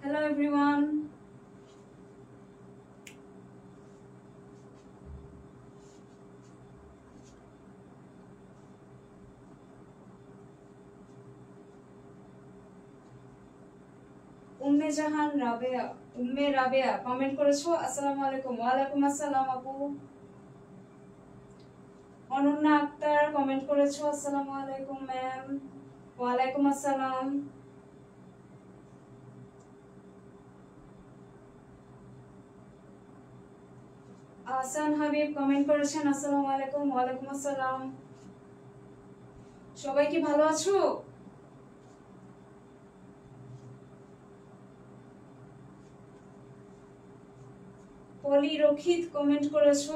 Hello everyone. Umme জাহান Rabeya, Umme Rabeya comment করেছো, আসসালামু আলাইকুম। ওয়া আলাইকুম আসসালাম আপু। অনন্যা আক্তার কমেন্ট করেছো, আসসালামু আলাইকুম ম্যাম। ওয়া আলাইকুম আসসালাম। আহসান হাবিব কমেন্ট করেছেন, আসসালামু আলাইকুম। ওয়া আলাইকুম আসসালাম। সবাই কি ভালো আছো? পলি রক্ষিত কমেন্ট করেছো,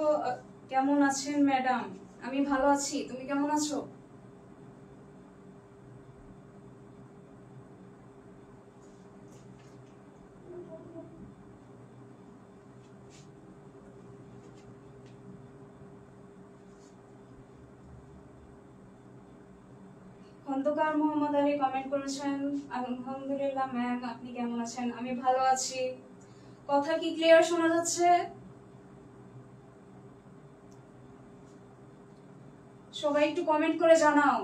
কেমন আছেন ম্যাডাম? আমি ভালো আছি, তুমি কেমন আছো? খন্দকার মোহাম্মদ আলী কমেন্ট করেছেন, আলহামদুলিল্লাহ ম্যাম, আপনি কেমন আছেন? আমি ভালো আছি। কথা কি ক্লিয়ার শোনা যাচ্ছে? সবাই একটু কমেন্ট করে জানাও।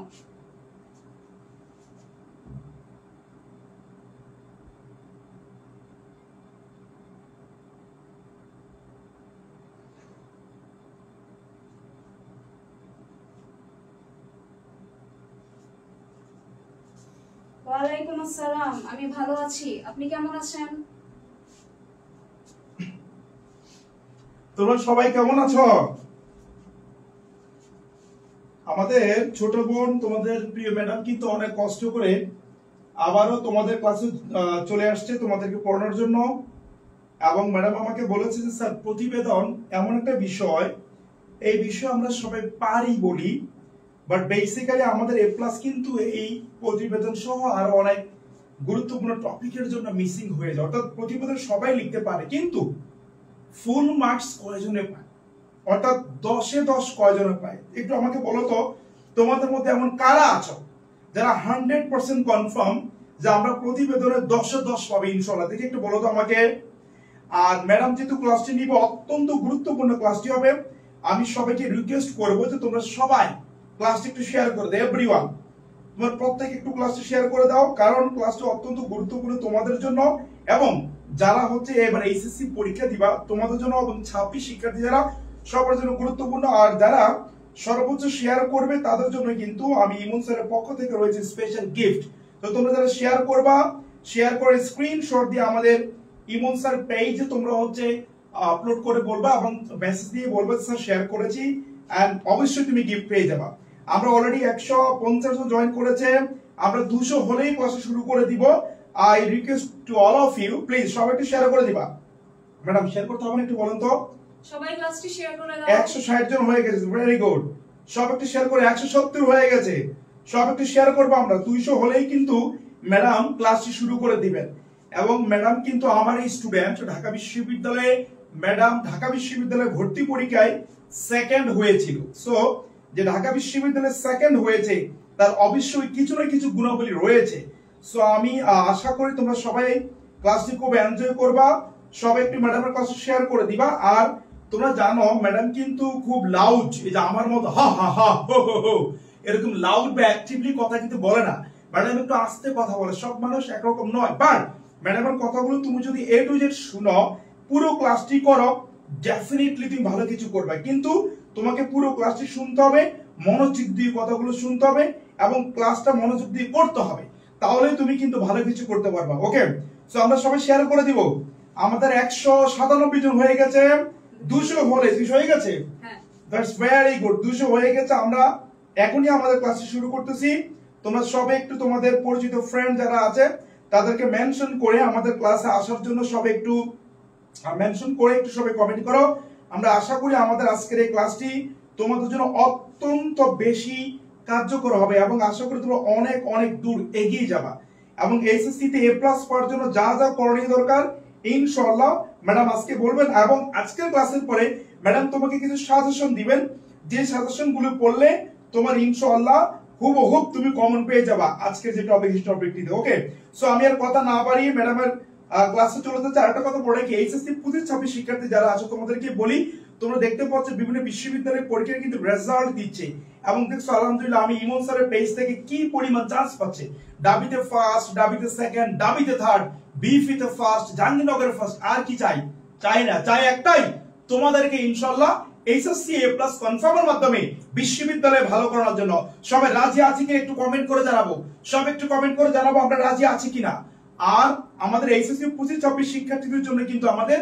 ওয়ালাইকুম আসসালাম, আমি ভালো আছি, আপনি কেমন আছেন? তোমরা সবাই কেমন আছো? আমাদের ছোট বোন তোমাদের প্রিয় ম্যাডাম কিন্তু অনেক কষ্ট করে আবারও তোমাদের ক্লাসে চলে আসছে তোমাদেরকে পড়ানোর জন্য। এবং ম্যাডাম আমাকে বলেছে যে স্যার, প্রতিবেদন এমন একটা বিষয়, এই বিষয় আমরা সবাই পারি বলি, বাট বেসিক্যালি আমাদের এ প্লাস কিন্তু এই প্রতিবেদন সহ আরো অনেক গুরুত্বপূর্ণ টপিকের জন্য মিসিং হয়ে যায়। অর্থাৎ প্রতিবেদন সবাই লিখতে পারে, কিন্তু ফুল মার্কস কয়জনে পায়, অর্থাৎ 10-এ 10 কয়জনে পায়? একটু আমাকে বলো তো, তোমাদের মধ্যে এমন কারা আছো যারা 100% কনফার্ম যে আমরা প্রতিবেদনে 10-এ 10 পাবে ইনশাআল্লাহ? দেখি একটু বলো তো আমাকে। আর ম্যাডাম যেহেতু ক্লাসটি নিবে, অত্যন্ত গুরুত্বপূর্ণ ক্লাসটি হবে, আমি সবাইকে রিকোয়েস্ট করবো যে তোমরা সবাই ক্লাসটি একটু শেয়ার করে দাও। এভরিওয়ান, তোমার প্রত্যেকে একটু ক্লাসটি শেয়ার করে দাও, কারণ ক্লাসটি অত্যন্ত গুরুত্বপূর্ণ তোমাদের জন্য এবং যারা হচ্ছে এবার এইচএসসি পরীক্ষা দিবা তোমাদের জন্য, এবং 26 শিক্ষার্থী যারা, সবার জন্য গুরুত্বপূর্ণ। আর যারা সর্বোচ্চ শেয়ার করবে তাদের জন্য কিন্তু আমি ইমন স্যারের পক্ষ থেকে রয়েছে স্পেশাল গিফট। তো তোমরা যারা শেয়ার করবা, শেয়ার করে স্ক্রিনশট দিয়ে আমাদের ইমন স্যার পেজে তোমরা হচ্ছে আপলোড করে বলবা এবং মেসেজ দিয়ে বলবে স্যার শেয়ার করেছি, এন্ড অবশ্যই তুমি গিফট পেয়ে যাবা। আমরা অলরেডি 150 জন জয়েন করেছে, আমরা 200 হলেই ক্লাস শুরু করে দিব। I request to all of you, please সবাই একটু শেয়ার করে দিবা। ম্যাডাম শেয়ার করতে হবে না, একটু বলেন তো। সবাই ক্লাসটি শেয়ার করে দাও। 160 জন হয়ে গেছে, ভেরি গুড। সব একটু শেয়ার করে, 170 হয়ে গেছে, সব একটু শেয়ার করবো। আমরা 200 হলেই কিন্তু ম্যাডাম ক্লাসটি শুরু করে দিবেন। এবং ম্যাডাম কিন্তু আমার এই স্টুডেন্ট, ঢাকা বিশ্ববিদ্যালয়ে ম্যাডাম ঢাকা বিশ্ববিদ্যালয়ে ভর্তি পরীক্ষায় সেকেন্ড হয়েছিল। সো যে ঢাকা বিশ্ববিদ্যালয়ে সেকেন্ড হয়েছে তার অবশ্যই কিছু না কিছু গুণাবলী রয়েছে। সো আমি আশা করি তোমরা সবাই ক্লাসটি খুব এনজয় করবা, সবাই একটু ম্যাডামের ক্লাস শেয়ার করে দিবা। আর তোমরা জানো ম্যাডাম কিন্তু খুব লাউড, এই যে আমার মতো হা হা হা হো হো হো এরকম লাউড বা অ্যাক্টিভলি কথা কিন্তু বলে না। ম্যাডাম একটু আস্তে কথা বলে, সব মানুষ একরকম নয়। বাট ম্যাডামের কথাগুলো তুমি যদি এ টু জেড শুনো, পুরো ক্লাসটি করো, ডেফিনেটলি তুমি ভালো কিছু করবে। কিন্তু তোমাকে পুরো ক্লাসটি শুনতে হবে, মনোযোগ দিয়ে কথাগুলো শুনতে হবে এবং ক্লাসটা মনোযোগ দিয়ে করতে হবে, তাহলে তুমি কিন্তু ভালো কিছু করতে পারবা। ওকে, সো আমরা সবাই শেয়ার করে দিব। আমাদের 197 জন হয়ে গেছে, 200 হলে 200 হয়ে গেছে। That's very good. 200 হয়ে গেছে। আমরা এখনই আমাদের ক্লাস শুরু করতেছি। তোমরা সবাই একটু তোমাদের পরিচিত ফ্রেন্ড যারা আছে তাদেরকে মেনশন করে আমাদের ক্লাসে আসার জন্য সবাই একটু মেনশন করে একটু সবাই কমেন্ট করো। আমরা আশা করি আমাদের আজকের এই ক্লাসটি তোমাদের জন্য অত্যন্ত বেশি কার্যকর হবে এবং আশা করি তোমরা অনেক অনেক দূর এগিয়ে যাবা এবং এইচএসসি তে A+ পাওয়ার জন্য যা যা করণীয় দরকার ইনশাআল্লাহ ম্যাডাম আজকে বলবেন এবং আজকের ক্লাসের পরে ম্যাডাম তোমাকে কিছু সাজেশন দিবেন, যে সাজেশন গুলো পড়লে তোমার ইনশাআল্লাহ হুবহু তুমি কমন পেয়ে যাবা আজকের যে টপিকটিতে। ওকে, সো আমি আর কথা না বাড়িয়ে ম্যাডামের ক্লাসে চলে যাচ্ছে। আরেকটা কথা পড়ে কি এইচএসসি 25-26 শিক্ষার্থী যারা আছো তোমাদেরকে বলি, তোমরা দেখতে পাচ্ছ বিভিন্ন বিশ্ববিদ্যালয়ের পরীক্ষায় কিন্তু রেজাল্ট দিচ্ছে এবং দেখছো আলহামদুলিল্লাহ আমি ইমন স্যারের পেজ থেকে কি পরিমাণ চান্স পাচ্ছে। ডাবিতে ফার্স্ট, ডাবিতে সেকেন্ড, ডাবিতে থার্ড, বিফিতে ফার্স্ট, জাহাঙ্গীরনগরে ফার্স্ট। আর কি চাই? চাই না, চাই একটাই, তোমাদেরকে ইনশাআল্লাহ এইচএসসি A+ কনফার্মের মাধ্যমে বিশ্ববিদ্যালয়ে ভালো করার জন্য। সবাই রাজি আছি কি একটু কমেন্ট করে জানাবো, সব একটু কমেন্ট করে জানাবো আমরা রাজি আছি কিনা। আর আমাদের এইচএসসি 25-26 শিক্ষার্থীদের জন্য কিন্তু আমাদের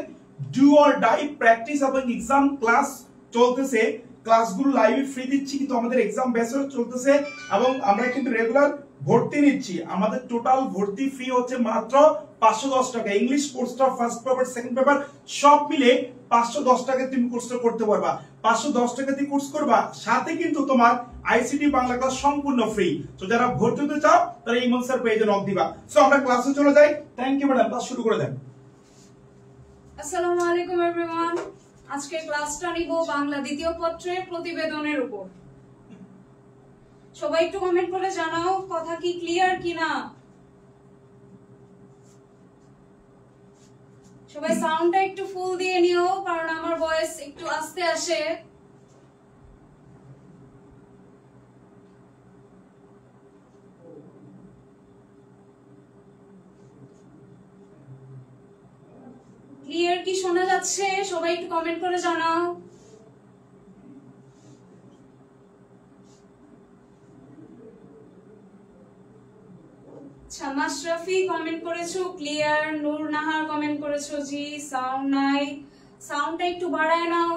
ডু অর ডাই প্র্যাকটিস এবং এক্সাম ক্লাস চলতেছে। ক্লাসগুলো লাইভে ফ্রি দিচ্ছি কিন্তু আমাদের এক্সাম বেসে চলতেছে এবং আমরা কিন্তু রেগুলার ভর্তি নিচ্ছি। আমাদের টোটাল ভর্তি ফি হচ্ছে মাত্র 510 টাকা। ইংলিশ কোর্সটা ফার্স্ট পেপার সেকেন্ড পেপার সব মিলে 510 টাকা তুমি কোর্সটা করতে পারবা। 510 টাকা দিয়ে কোর্স করবা, সাথে কিন্তু তোমার আইসিটি বাংলা ক্লাস সম্পূর্ণ ফ্রি। তো যারা ভর্তি হতে চাও তারা ইমন স্যার পেজে নক দিবা। সো আমরা ক্লাসে চলে যাই। থ্যাংক ইউ ম্যাডাম, ক্লাস শুরু করে দেন। আসসালামু আলাইকুম এভরিওয়ান। আজকে ক্লাসটা নিব বাংলা দ্বিতীয় পত্রের প্রতিবেদনের উপর। সবাই একটু কমেন্ট করে জানাও কথা কি ক্লিয়ার কিনা। সবাই সাউন্ডটা একটু ফুল দিয়ে নিও কারণ আমার ভয়েস একটু আস্তে আসে। ক্লিয়ার কি শোনা যাচ্ছে? সবাই একটু কমেন্ট করে জানাও। মাশরাফি কমেন্ট করেছো ক্লিয়ার, নূর নাহার কমেন্ট করেছো জি সাউন্ড নাই, সাউন্ডটা একটু বাড়ায় নাও।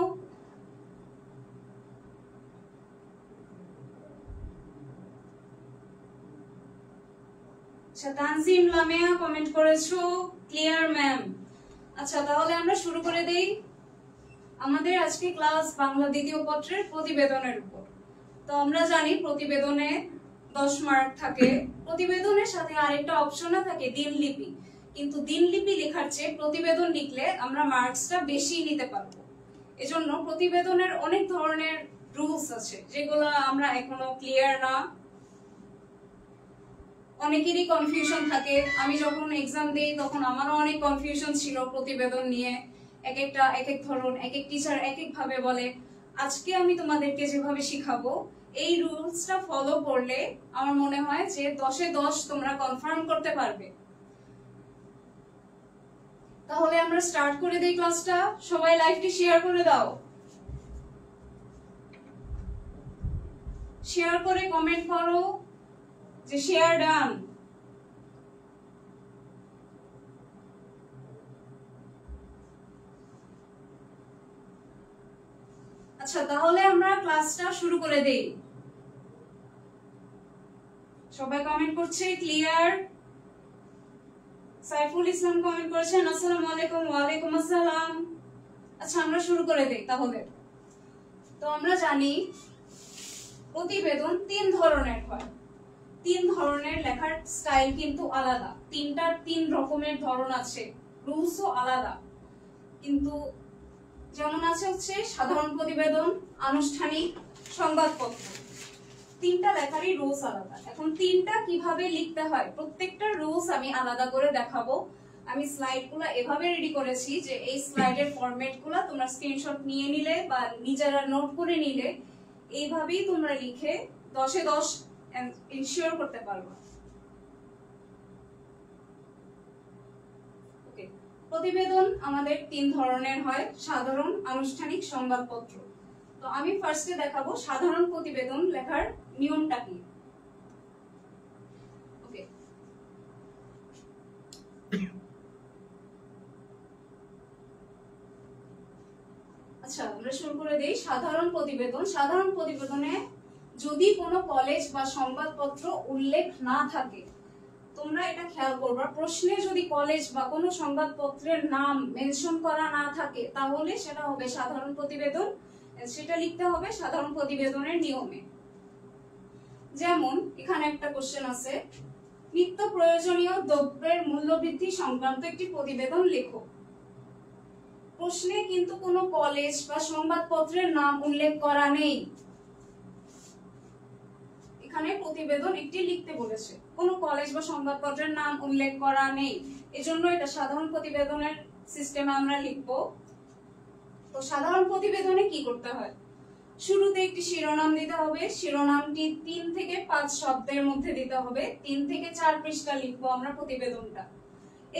আচ্ছা তানজিম লামিয়া কমেন্ট করেছো ক্লিয়ার ম্যাম। আচ্ছা তাহলে আমরা শুরু করে দেই। আমাদের আজকে ক্লাস বাংলা দ্বিতীয় পত্রের প্রতিবেদনের উপর। তো আমরা জানি প্রতিবেদনে 10 মার্ক থাকে। প্রতিবেদনের সাথে আরেকটা অপশনও থাকে দিনলিপি, কিন্তু দিনলিপি লেখার চেয়ে প্রতিবেদন লিখলে আমরা মার্কসটা বেশি নিতে পারবো। এজন্য প্রতিবেদনের অনেক ধরনের রুলস আছে যেগুলো আমরা এখনো ক্লিয়ার না। অনেকেরই কনফিউশন থাকে। আমি যখন এক্সাম দিই তখন আমারও অনেক কনফিউশন ছিল প্রতিবেদন নিয়ে। এক একটা এক এক ধরন, এক এক টিচার এক এক ভাবে বলে। আজকে আমি তোমাদেরকে যেভাবে শিখাবো এই রুলসটা ফলো করলে আমার মনে হয় যে 10-এ 10 তোমরা কনফার্ম করতে পারবে। তাহলে আমরা স্টার্ট করে দেই ক্লাসটা। সবাই লাইভটি শেয়ার করে দাও, শেয়ার করে কমেন্ট করো যে শেয়ার ডান। আচ্ছা তাহলে আমরা ক্লাসটা শুরু করে দেই। সবাই কমেন্ট করছে ক্লিয়ার। সাইফুল ইসলাম কমেন্ট করেছেন আসসালামু আলাইকুম। ওয়ালাইকুম আসসালাম। আচ্ছা আমরা শুরু করে দেই তাহলে। তো আমরা জানি প্রতিবেদন 3 ধরনের হয়। 3 ধরনের লেখার স্টাইল কিন্তু আলাদা। 3 রকমের ধরন আছে, রুলসও আলাদা। কিন্তু যেমন আছে হচ্ছে সাধারণ প্রতিবেদন, আনুষ্ঠানিক, সংবাদপত্র। 3টা লেখারই রুলস আলাদা। এখন 3টা কিভাবে লিখতে হয় প্রত্যেকটা রুলস আমি আলাদা করে দেখাবো। আমি স্লাইডগুলো এভাবে রেডি করেছি যে এই স্লাইডের ফরম্যাটগুলো তোমরা স্ক্রিনশট নিয়ে নিলে বা নিজেরা নোট করে নিলে এইভাবেই তোমরা লিখে 10-এ 10 ইনশিওর করতে পারবে। ওকে, প্রতিবেদন আমাদের 3 ধরনের হয়, সাধারণ, আনুষ্ঠানিক, সংবাদপত্র। তো আমি ফার্স্টে দেখাবো সাধারণ প্রতিবেদন লেখার নিয়মটা কি। ওকে, আচ্ছা আমরা শুরু করে দেই। সাধারণ প্রতিবেদন। সাধারণ প্রতিবেদনে যদি কোনো কলেজ বা সংবাদপত্র উল্লেখ না থাকে, তোমরা এটা খেয়াল করবা, প্রশ্নে যদি কলেজ বা কোনো সংবাদপত্রের নাম মেনশন করা না থাকে তাহলে সেটা হবে সাধারণ প্রতিবেদন। সেটা লিখতে হবে সাধারণ প্রতিবেদনের নিয়মে। যেমন এখানে একটা কোশ্চেন আছে, নিত্য প্রয়োজনীয় দ্রব্যের মূল্যবৃদ্ধি সংক্রান্ত একটি প্রতিবেদন লেখো। প্রশ্নে কিন্তু কোনো কলেজ বা সংবাদপত্রের নাম উল্লেখ করা নেই। এখানে প্রতিবেদন একটি লিখতে বলেছে, কোনো কলেজ বা সংবাদপত্রের নাম উল্লেখ করা নেই, এজন্য এটা সাধারণ প্রতিবেদনের সিস্টেমে আমরা লিখব। তো সাধারণ প্রতিবেদনে কি করতে হয়, শুরুতে একটি শিরোনাম দিতে হবে। শিরোনামটি 3 থেকে 5 শব্দের মধ্যে দিতে হবে। 3 থেকে 4 পৃষ্ঠা লিখবো আমরা প্রতিবেদনটা।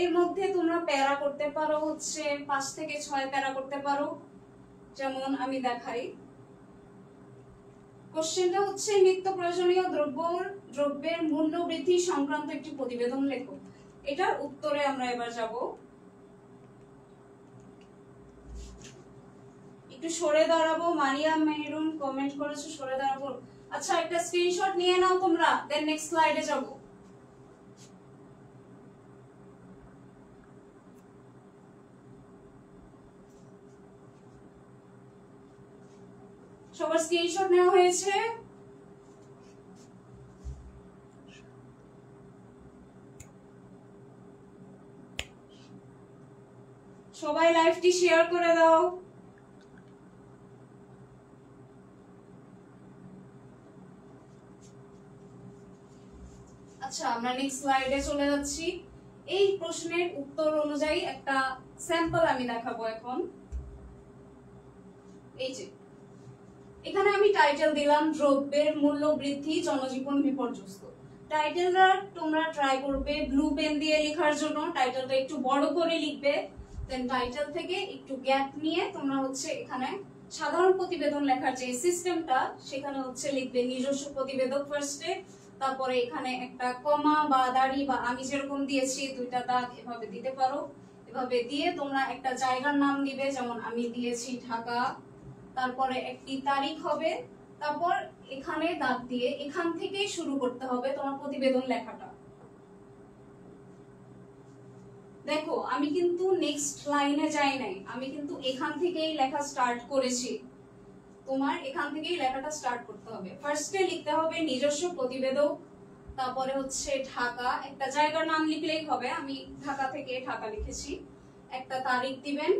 এর মধ্যে তোমরা প্যারা করতে পারো হচ্ছে 5 থেকে 6 প্যারা করতে পারো। যেমন আমি দেখাই, কোশ্চেনটা হচ্ছে নিত্য প্রয়োজনীয় দ্রব্যের মূল্য বৃদ্ধি সংক্রান্ত একটি প্রতিবেদন লেখো। এটার উত্তরে আমরা এবার যাব। একটু সরে দাঁড়াবো, মারিয়া মেহরুন কমেন্ট করেছো সরে দাঁড়াবো। আচ্ছা একটা স্ক্রিনশট নিয়ে নাও তোমরা, দেন নেক্সট স্লাইডে যাব। সবার স্ক্রিনশট নেওয়া হয়েছে? সবাই লাইভটি শেয়ার করে দাও। আচ্ছা আমরা নেক্সট স্লাইডে চলে যাচ্ছি। এই প্রশ্নের উত্তর অনুযায়ী একটা স্যাম্পল আমি দেখাবো এখন। এই যে এখানে আমি টাইটেল দিলাম দ্রব্যের মূল্য বৃদ্ধি জনজীবন বিপর্যস্ত। টাইটেলটা তোমরা ট্রাই করবে ব্লু পেন দিয়ে লেখার জন্য, টাইটেলটা একটু বড় করে লিখবে। দেন টাইটেল থেকে একটু গ্যাপ নিয়ে তোমরা হচ্ছে এখানে সাধারণ প্রতিবেদন লেখার যে সিস্টেমটা সেখানে হচ্ছে লিখবে নিজস্ব প্রতিবেদক ফার্স্টে, তারপরে এখানে একটা কমা বা দাড়ি বা আমি যেরকম দিয়েছি 2টা দাগ এভাবে দিতে পারো। এভাবে দিয়ে তোমরা একটা জায়গার নাম দিবে, যেমন আমি দিয়েছি ঢাকা, তারপরে একটি তারিখ হবে, তারপর এখানে দাগ দিয়ে এখান থেকেই শুরু করতে হবে তোমার প্রতিবেদন লেখাটা। দেখো আমি কিন্তু নেক্সট লাইনে যাই নাই, আমি কিন্তু এখান থেকেই লেখা স্টার্ট করেছি। তোমার এখান থেকেই লেখাটা স্টার্ট করতে হবে। ফার্স্টে লিখতে হবে নিজস্ব প্রতিবেদক, তারপরে হচ্ছে ঢাকা, একটা জায়গার নাম লিখলেই হবে, আমি ঢাকা থেকে ঢাকা লিখেছি। একটা তারিখ দিবেন,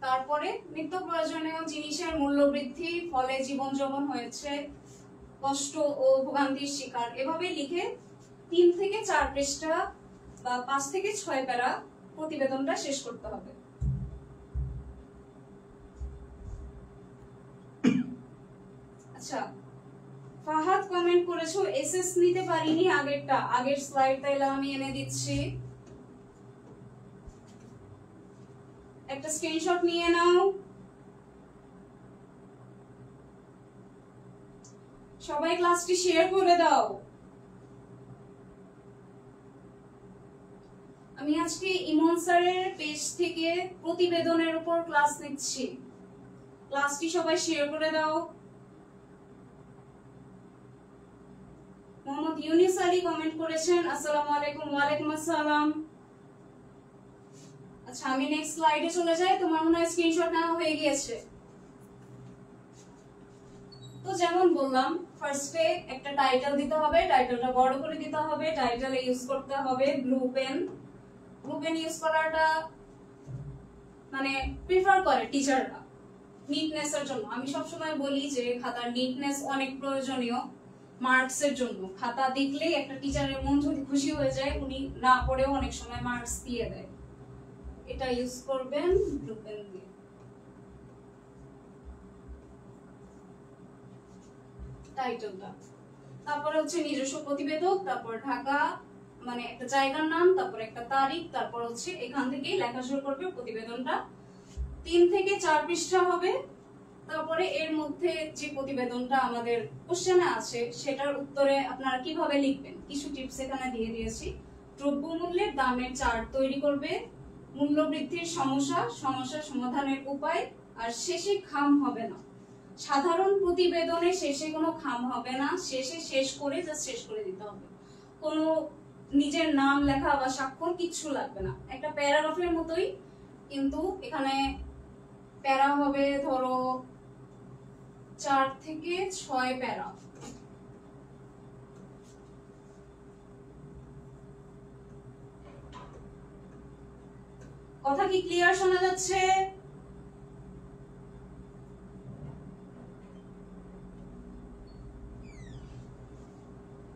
তারপরে নিত্য প্রয়োজনীয় জিনিসের মূল্য বৃদ্ধি ফলে জীবন যাপন হয়েছে কষ্ট ও ভোগান্তির শিকার, এভাবে লিখে 3 থেকে 4 পৃষ্ঠা বা 5 থেকে 6 প্যারা প্রতিবেদনটা শেষ করতে হবে। আচ্ছা ফাহাদ কমেন্ট করেছো এসএস নিতে পারিনি, আগের স্লাইড তাইলে আমি এনে দিচ্ছি, একটা স্ক্রিনশট নিয়ে নাও। সবাই ক্লাসটি শেয়ার করে দাও। আমি আজকে ইমন স্যারের পেজ থেকে প্রতিবেদনের উপর ক্লাস নিচ্ছি, ক্লাসটি সবাই শেয়ার করে দাও। মোহাম্মদ ইউনিস আলী কমেন্ট করেছেন আসসালামু আলাইকুম। ওয়ালাইকুম আসসালাম। আচ্ছা আমি নেক্সট স্লাইডে চলে যাই, তোমার মনে হয় স্ক্রিনশট নেওয়া হয়ে গিয়েছে। তো যেমন বললাম ফার্স্টে একটা টাইটেল দিতে হবে, টাইটেলটা বড় করে দিতে হবে, টাইটেলে ইউজ করতে হবে blue pen. Blue pen use করাটা মানে প্রিফার করে টিচাররা নিটনেস এর জন্য। আমি সবসময় বলি যে খাতার নিটনেস অনেক প্রয়োজনীয় মার্কস এর জন্য। খাতা দেখলেই একটা টিচারের মন যদি খুশি হয়ে যায়, উনি না পড়েও অনেক সময় মার্কস দিয়ে দেয়। এটা ইউজ করবেন ব্লু পেন দিয়ে। টাইটেলটা, তারপরে হচ্ছে নিজস্ব প্রতিবেদক, তারপর ঢাকা মানে একটা জায়গার নাম, তারপর একটা তারিখ, তারপর হচ্ছে এখান থেকেই লেখা শুরু করবে প্রতিবেদনটা। 3 থেকে 4 পৃষ্ঠা হবে। তারপরে এর মধ্যে যে প্রতিবেদনটা আমাদের কোশ্চেনে আছে সেটার উত্তরে আপনারা কিভাবে লিখবেন কিছু টিপস এখানে দিয়ে দিয়েছি। দ্রব্যমূল্যের দামের চার্ট তৈরি করবে, মূল্যবৃদ্ধির সমস্যা, সমস্যা সমাধানের উপায়, আর শেষে খাম হবে না। সাধারণ প্রতিবেদনে শেষে কোনো খাম হবে না, শেষে শেষ করে জাস্ট শেষ করে দিতে হবে। কোনো নিজের নাম লেখা বা স্বাক্ষর কিচ্ছু লাগবে না, একটা প্যারাগ্রাফের মতোই, কিন্তু এখানে প্যারা হবে ধরো 4 থেকে 6 প্যারা। কথা কি ক্লিয়ার শোনা যাচ্ছে?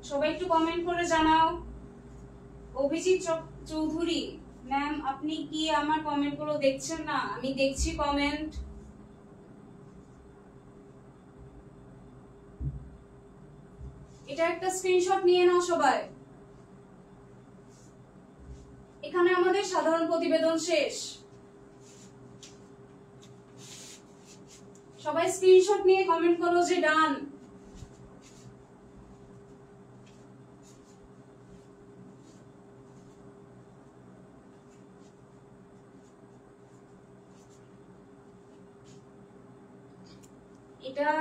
সবাই একটু কমেন্ট করে জানাও। অভিজিৎ চৌধুরী ম্যাম, আপনি কি আমার কমেন্ট গুলো দেখছেন না? আমি দেখছি কমেন্ট। এটা একটা স্ক্রিনশট নিয়ে নাও সবাই। এখানে আমাদের সাধারণ প্রতিবেদন শেষ। সবাই স্ক্রিনশট নিয়ে কমেন্ট করো যে ডান। এটা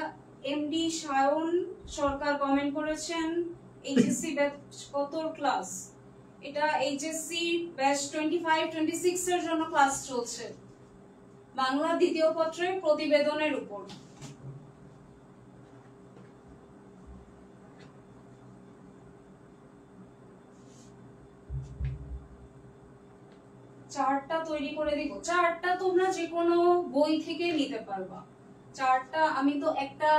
এমডি সায়ন সরকার কমেন্ট করেছেন। এইচএসসি ব্যাচ কত ক্লাস? এটা এইচএসসি ব্যাচ 25-26 এর জন্য ক্লাস চলছে, বাংলা দ্বিতীয় পত্রের প্রতিবেদনের উপর। চার্টটা তৈরি করে দিব। চার্টটা তোমরা যে কোনো বই থেকে নিতে পারবা। চার্টটা আমি তো একটা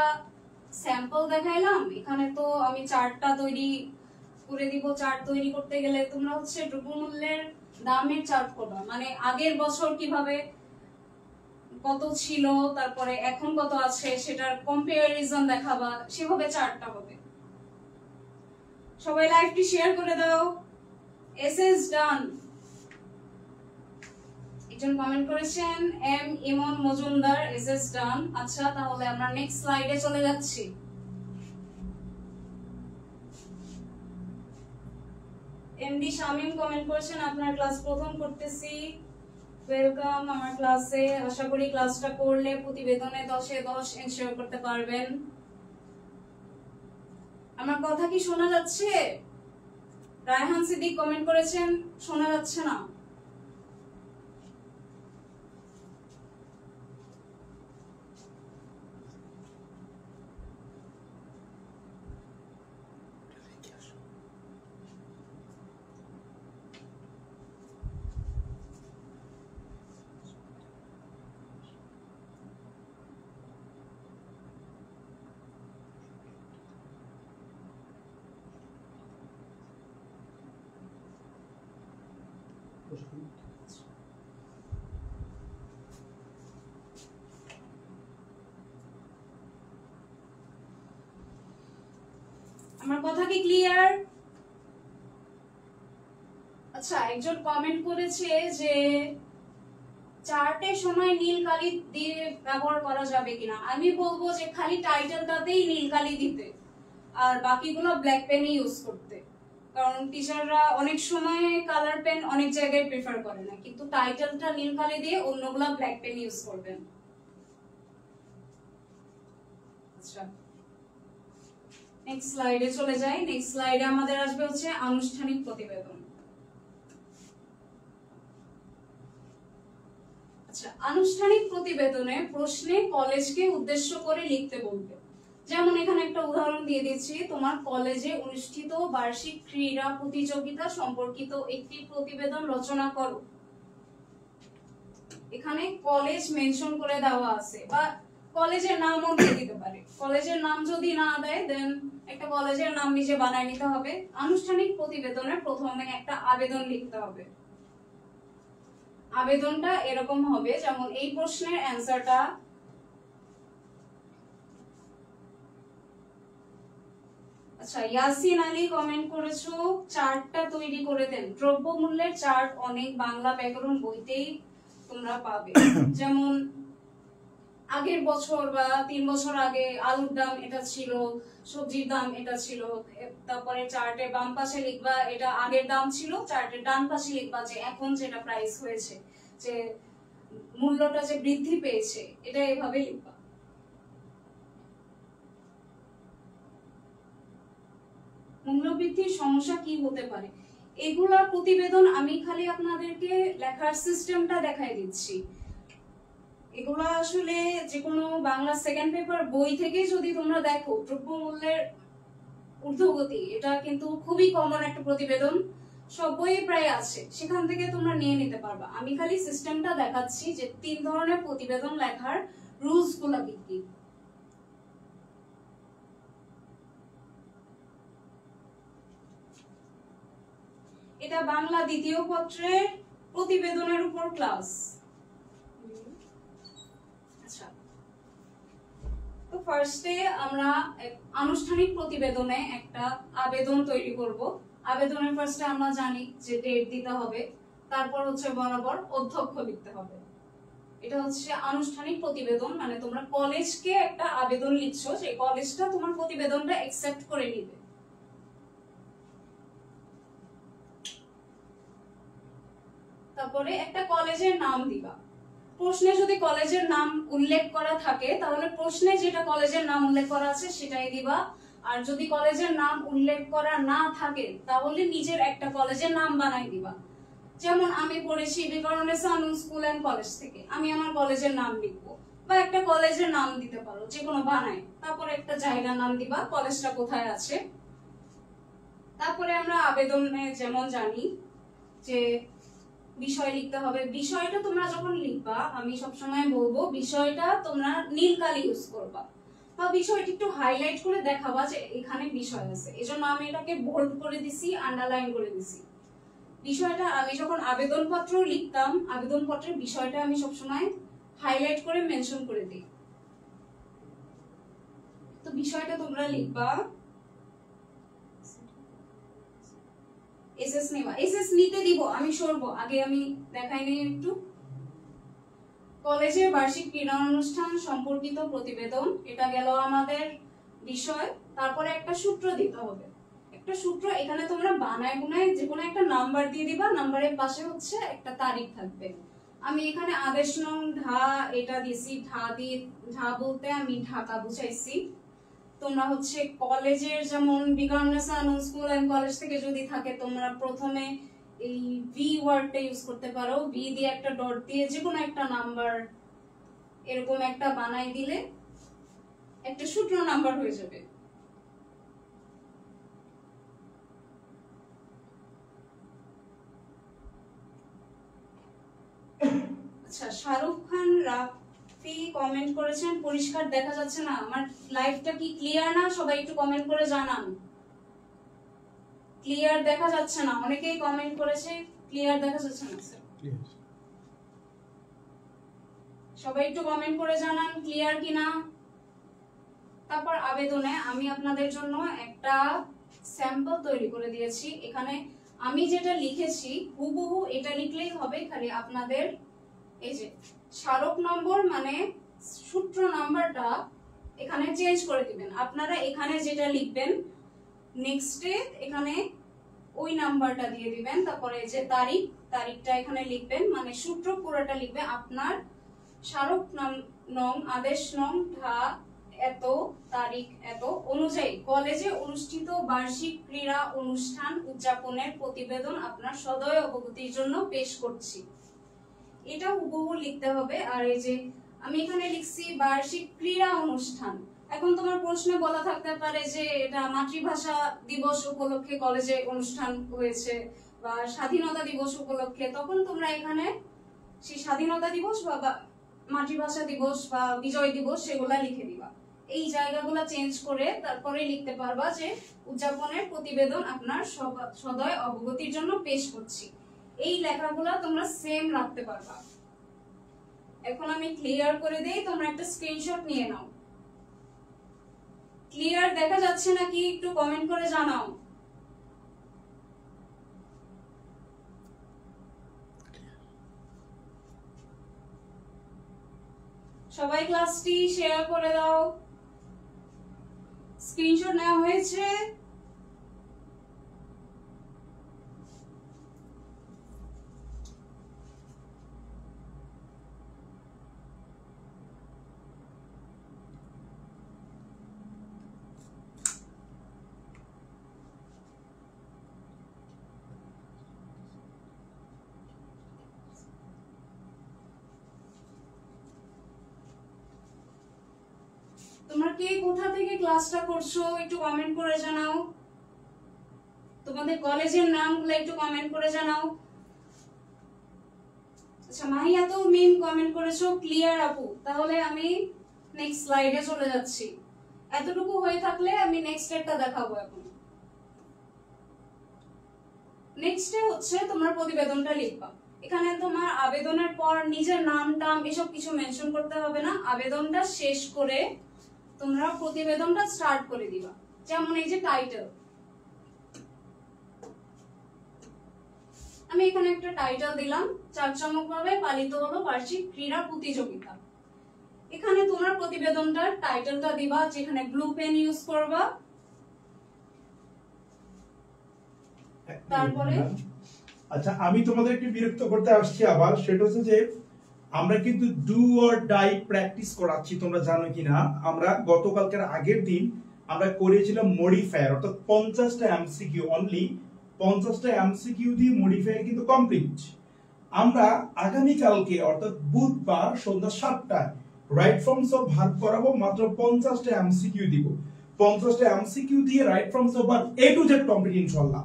স্যাম্পল দেখাইলাম, এখানে তো আমি চার্টটা তৈরি করে দিব। চার্ট তৈরি করতে গেলে তোমরা হচ্ছে দ্রব্যমূল্যের দামের চার্ট করবা, মানে আগের বছর কিভাবে কত ছিল, তারপরে এখন কত আছে সেটার কম্পারিজন দেখাবা, সেভাবে চার্টটা হবে। সবাই লাইভটি শেয়ার করে দাও। এসএস ডান। একজন কমেন্ট করেছেন এম ইমন মজুমদার, এসএস ডান। আচ্ছা, তাহলে আমরা নেক্সট স্লাইডে চলে যাচ্ছি। এমডি শামিম কমেন্ট করেছেন আপনার ক্লাস প্রথম করতেছি, ওয়েলকাম আমার ক্লাসে। আশা করি ক্লাসটা করলে প্রতিবেদনে 10-এ 10 এনশিওর করতে পারবেন। আমার কথা কি শোনা যাচ্ছে? রায়হান সিদ্দিক কমেন্ট করেছেন শোনা যাচ্ছে না। আমার কথা কি ক্লিয়ার? আচ্ছা, একজন কমেন্ট করেছে যে চার্টের সময় নীল কালি দিয়ে ব্যবহার করা যাবে কিনা। আমি বলবো যে খালি টাইটেলটাতেই নীল কালি দিতে, আর বাকিগুলো ব্ল্যাক পেনই ইউজ করতে, কারণ টিচাররা অনেক সময় কালার পেন অনেক জায়গায় প্রেফার করে না, কিন্তু টাইটেলটা নীল কালি দিয়ে অন্যগুলা ব্ল্যাক পেন ইউজ করবেন। আচ্ছা, নেক্সট স্লাইডে চলে যাই। নেক্সট স্লাইডে আমাদের আসবে হচ্ছে আনুষ্ঠানিক প্রতিবেদন। আচ্ছা, আনুষ্ঠানিক প্রতিবেদনে প্রশ্নে কলেজকে উদ্দেশ্য করে লিখতে বলবে। যেমন এখানে একটা উদাহরণ দিয়ে দিচ্ছি, তোমার কলেজে অনুষ্ঠিত বার্ষিক ক্রীড়া প্রতিযোগিতা সম্পর্কিত একটি প্রতিবেদন রচনা করো। এখানে কলেজ মেনশন করে দেওয়া আছে, বা কলেজের নামও দিয়ে দিতে পারে। কলেজের নাম যদি না দেয় দেন একটা কলেজের নাম নিজে বানায় নিতে হবে। আনুষ্ঠানিক প্রতিবেদনে প্রথমে একটা আবেদন লিখতে হবে। আবেদনটা এরকম হবে, যেমন এই প্রশ্নের অ্যানসারটা আচ্ছা, ইয়াসিন আলী কমেন্ট করেছো চার্টটা তৈরি করে দেন। দ্রব্যমূল্যের চার্ট অনেক বাংলা ব্যাকরণ বইতেই তোমরা পাবে। যেমন আগের বছর বা 3 বছর আগে আলুর দাম এটা ছিল, সবজির দাম এটা ছিল, তারপরে চার্টের বাম পাশে লিখবা এটা আগের দাম ছিল, চার্টের ডান পাশে লিখবা যে এখন যেটা প্রাইস হয়েছে। যে মূল্যটা যে বৃদ্ধি পেয়েছে, এটা এভাবে লিখবা। মূল্যবৃদ্ধির সমস্যা কি হতে পারে, এগুলার প্রতিবেদন আমি খালি আপনাদেরকে লেখার সিস্টেমটা দেখাই দিচ্ছি। এগুলা আসলে যে কোনো বাংলা সেকেন্ড পেপার বই থেকে যদি তোমরা দেখো, দ্রব্যমূল্যের ঊর্ধ্বগতি, এটা কিন্তু খুবই কমন একটা প্রতিবেদন, সব বইয়ে প্রায় আছে, সেখান থেকে তোমরা নিয়ে নিতে পারবা। আমি খালি সিস্টেমটা দেখাচ্ছি যে 3 ধরনের প্রতিবেদন লেখার রুলস গুলা কি কি। এটা বাংলা দ্বিতীয় পত্রের প্রতিবেদনের উপর ক্লাস। আচ্ছা, তো ফার্স্টে আমরা আনুষ্ঠানিক প্রতিবেদনে একটা আবেদন তৈরি করব। আবেদনের ফার্স্টে আমরা জানি যে ডেট দিতে হবে, তারপর হচ্ছে বরাবর অধ্যক্ষ লিখতে হবে। এটা হচ্ছে আনুষ্ঠানিক প্রতিবেদন, মানে তোমরা কলেজকে একটা আবেদন লিখছো, যে কলেজটা তোমার প্রতিবেদনটা অ্যাকসেপ্ট করে নিবে। তারপরে একটা কলেজের নাম দিবা। প্রশ্নে যদি কলেজের নাম উল্লেখ করা থাকে তাহলে প্রশ্নে যেটা কলেজের নাম উল্লেখ করা আছে সেটাই দিবা, আর যদি কলেজের নাম উল্লেখ করা না থাকে তাহলে নিজের একটা কলেজের নাম বানাই দিবা। যেমন আমি পড়েছি বিকারুন্নেসা নূন স্কুল এন্ড কলেজ থেকে, আমি আমার কলেজের নাম লিখবো, বা একটা কলেজের নাম দিতে পারো, যে কোনো বানাই, তারপরে একটা জায়গার নাম দিবা, কলেজটা কোথায় আছে। তারপরে আমরা আবেদনে যেমন জানি যে বিষয় লিখতে হবে। বিষয়টা তোমরা যখন লিখবা, আমি সবসময় বলবো বিষয়টা তোমরা নীল কালি ইউজ করবা, বা বিষয়টা একটু হাইলাইট করে দেখাবা যে এখানে বিষয় আছে। এজন্য আমি এটাকে বোল্ড করে দিছি, আন্ডারলাইন করে দিছি। বিষয়টা আমি যখন আবেদনপত্র লিখতাম, আবেদনপত্রের বিষয়টা আমি সবসময় হাইলাইট করে মেনশন করে দিই। তো বিষয়টা তোমরা লিখবা। এসএস নেবা, এসএস নিতে দিব, আমি সরবো, আগে আমি দেখাই নেই একটু। কলেজের বার্ষিক ক্রীড়া অনুষ্ঠান সম্পর্কিত প্রতিবেদন, এটা গেল আমাদের বিষয়। তারপরে একটা সূত্র দিতে হবে, একটা সূত্র এখানে তোমরা বানায় বুনায় যে কোনো একটা নাম্বার দিয়ে দিবা, নাম্বারের পাশে হচ্ছে একটা তারিখ থাকবে। আমি এখানে আদেশ নং ঢা এটা দিছি, ঢা বলতে আমি ঢাকা বুঝাইছি। তোমরা হচ্ছে কলেজের যেমন বিকারুন্নেসা নূন স্কুল এন্ড কলেজ থেকে যদি থাকে, তোমরা প্রথমে এই ভি ওয়ার্ডটা ইউজ করতে পারো, ভি দিয়ে একটা ডট দিয়ে যে কোনো একটা নাম্বার এরকম একটা বানাই দিলে একটা সূত্র নাম্বার হয়ে যাবে। আচ্ছা, শাহরুখ খান রাফি কমেন্ট করেছেন, পরিষ্কার দেখা যাচ্ছে না, আমার লাইভটা কি ক্লিয়ার না? সবাই একটু কমেন্ট করে জানান। ক্লিয়ার দেখা যাচ্ছে না, অনেকেই কমেন্ট করেছে ক্লিয়ার দেখা যাচ্ছে না। স্যার সবাই একটু কমেন্ট করে জানান ক্লিয়ার কিনা। তারপর আবেদনে আমি আপনাদের জন্য একটা স্যাম্পল তৈরি করে দিয়েছি। এখানে আমি যেটা লিখেছি হুবহু এটা লিখলেই হবে, খালি আপনাদের এই যে স্মারক নম্বর মানে সূত্র নাম্বারটা এখানে চেঞ্জ করে দিবেন। আপনারা এখানে যেটা লিখবেন নেক্সটে এখানে ওই নাম্বারটা দিয়ে দিবেন। তারপরে যে তারিখটা এখানে লিখবেন, মানে সূত্র পুরোটা লিখবে আপনার স্মারক নং আদেশ নং ঢা এত তারিখ এত অনুযায়ী কলেজে অনুষ্ঠিত বার্ষিক ক্রীড়া অনুষ্ঠান উদযাপনের প্রতিবেদন আপনার সদয় অবগতির জন্য পেশ করছি। এটা হুবহু লিখতে হবে। আর এই যে আমি এখানে লিখছি বার্ষিক ক্রীড়া অনুষ্ঠান, এখন তোমার প্রশ্নে বলা থাকতে পারে যে এটা মাতৃভাষা দিবস উপলক্ষে কলেজে অনুষ্ঠান হয়েছে বা স্বাধীনতা দিবস উপলক্ষে, তখন তোমরা এখানে সেই স্বাধীনতা দিবস বা মাতৃভাষা দিবস বা বিজয় দিবস সেগুলা লিখে দিবা। এই জায়গাগুলো চেঞ্জ করে তারপরে লিখতে পারবা যে উদযাপনের প্রতিবেদন আপনার সদয় অবগতির জন্য পেশ করছি। এই লেখাগুলো তোমরা সেম রাখতে পারবা। এখন আমি ক্লিয়ার করে দেই, তোমরা একটা স্ক্রিনশট নিয়ে নাও। ক্লিয়ার দেখা যাচ্ছে নাকি একটু কমেন্ট করে জানাও। সবাই ক্লাসটি শেয়ার করে দাও। স্ক্রিনশট নেওয়া হয়েছে? তোমরা কে কোথা থেকে ক্লাসটা করছো একটু কমেন্ট করে জানাও। তোমাদের কলেজের নামগুলো একটু কমেন্ট করে জানাও। আচ্ছা, মাহিয়া তো মিম কমেন্ট করেছো ক্লিয়ার আপু। তাহলে আমি নেক্সট স্লাইডে চলে যাচ্ছি। এতটুকু হয়ে থাকলে আমি নেক্সট একটা দেখাবো এখন। নেক্সটে হচ্ছে তোমরা প্রতিবেদনটা লিখবা। এখানে তোমার আবেদনের পর নিজের নাম টাম এসব কিছু মেনশন করতে হবে না। আবেদনটা শেষ করে তোমরা প্রতিবেদনটা স্টার্ট করে দিবা। যেমন এই যে টাইটেল, আমি এখানে একটা টাইটেল দিলাম, জাঁকজমকভাবে পালিত হলো বার্ষিক ক্রীড়া প্রতিযোগিতা। এখানে তোমরা প্রতিবেদনটার টাইটেলটা দিবা, যেখানে ব্লু পেন ইউজ করবা। তারপরে আচ্ছা, আমি তোমাদের একটু বিরক্ত করতে আসছি আবার, সেটা হচ্ছে যে আমরা কিন্তু ডু অর ডাই প্র্যাকটিস করাচ্ছি, তোমরা জানো কিনা। আমরা গতকালকের আগের দিন আমরা করেছিলাম মডিফায়ার, অর্থাৎ 50টা এমসিকিউ, অনলি 50টা এমসিকিউ দিয়ে মডিফায়ার কিন্তু কমপ্লিট। আমরা আগামীকালকে অর্থাৎ বুধবার সন্ধ্যা 7টায় রাইট ফর্মস অফ ভার্ব করাবো, মাত্র 50টা এমসিকিউ দিব। 50টা এমসিকিউ দিয়ে right forms of verb A to Z complete ইনশাআল্লাহ।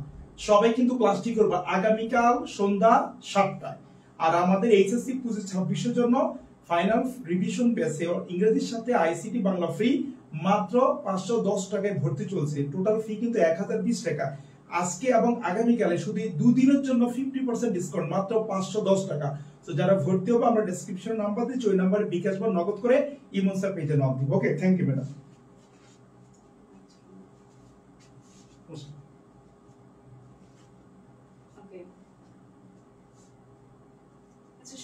সবাই কিন্তু ক্লাসটি করবা আগামীকাল সন্ধ্যা 7টায়। আর আমাদের এইচএসসি 25-26 এর জন্য ফাইনাল রিভিশন বেসে ইংরেজির সাথে আইসিটি বাংলা ফ্রি, মাত্র 510 টাকায় ভর্তি চলছে। টোটাল ফি কিন্তু 1020 টাকা। আজকে এবং আগামীকালে শুধু দুদিনের জন্য 50% ডিসকাউন্ট, মাত্র 510 টাকা। তো যারা ভর্তি হবে আমরা ডেসক্রিপশন নাম্বার দিচ্ছি, ওই নাম্বারে বিকাশ বা নগদ করে ইমনসা পেজে নক দিব। ওকে, থ্যাংক ইউ ম্যাডাম।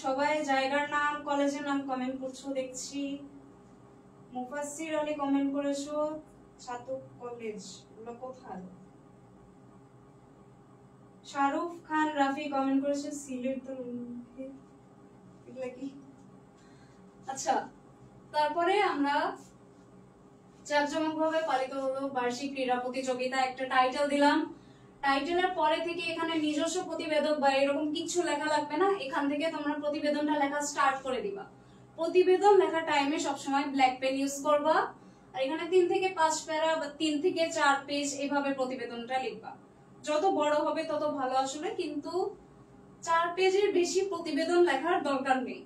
সবাই জায়গার নাম কলেজের নাম কমেন্ট করছো দেখছি। মুফাসসির আলী কমেন্ট করেছো ছাতক কলেজ, ওগুলো কোথায়? শাহরুখ খান রাফি কমেন্ট করেছে সিলেট, তো এগুলা কি? আচ্ছা, তারপরে আমরা জাঁকজমকভাবে পালিত হলো বার্ষিক ক্রীড়া প্রতিযোগিতা একটা টাইটেল দিলাম। টাইটেলের পরে থেকে এখানে নিজস্ব প্রতিবেদক বা এরকম কিছু লেখা লাগবে না। এখান থেকে তোমরা প্রতিবেদনটা লেখা স্টার্ট করে দিবা। প্রতিবেদন লেখার টাইমে সবসময় ব্ল্যাক পেন ইউজ করবা। আর এখানে 3 থেকে 5 প্যারা বা 3 থেকে 4 পেজ এভাবে প্রতিবেদনটা লিখবা। যত বড় হবে তত ভালো আসলে, কিন্তু 4 পেজের বেশি প্রতিবেদন লেখার দরকার নেই।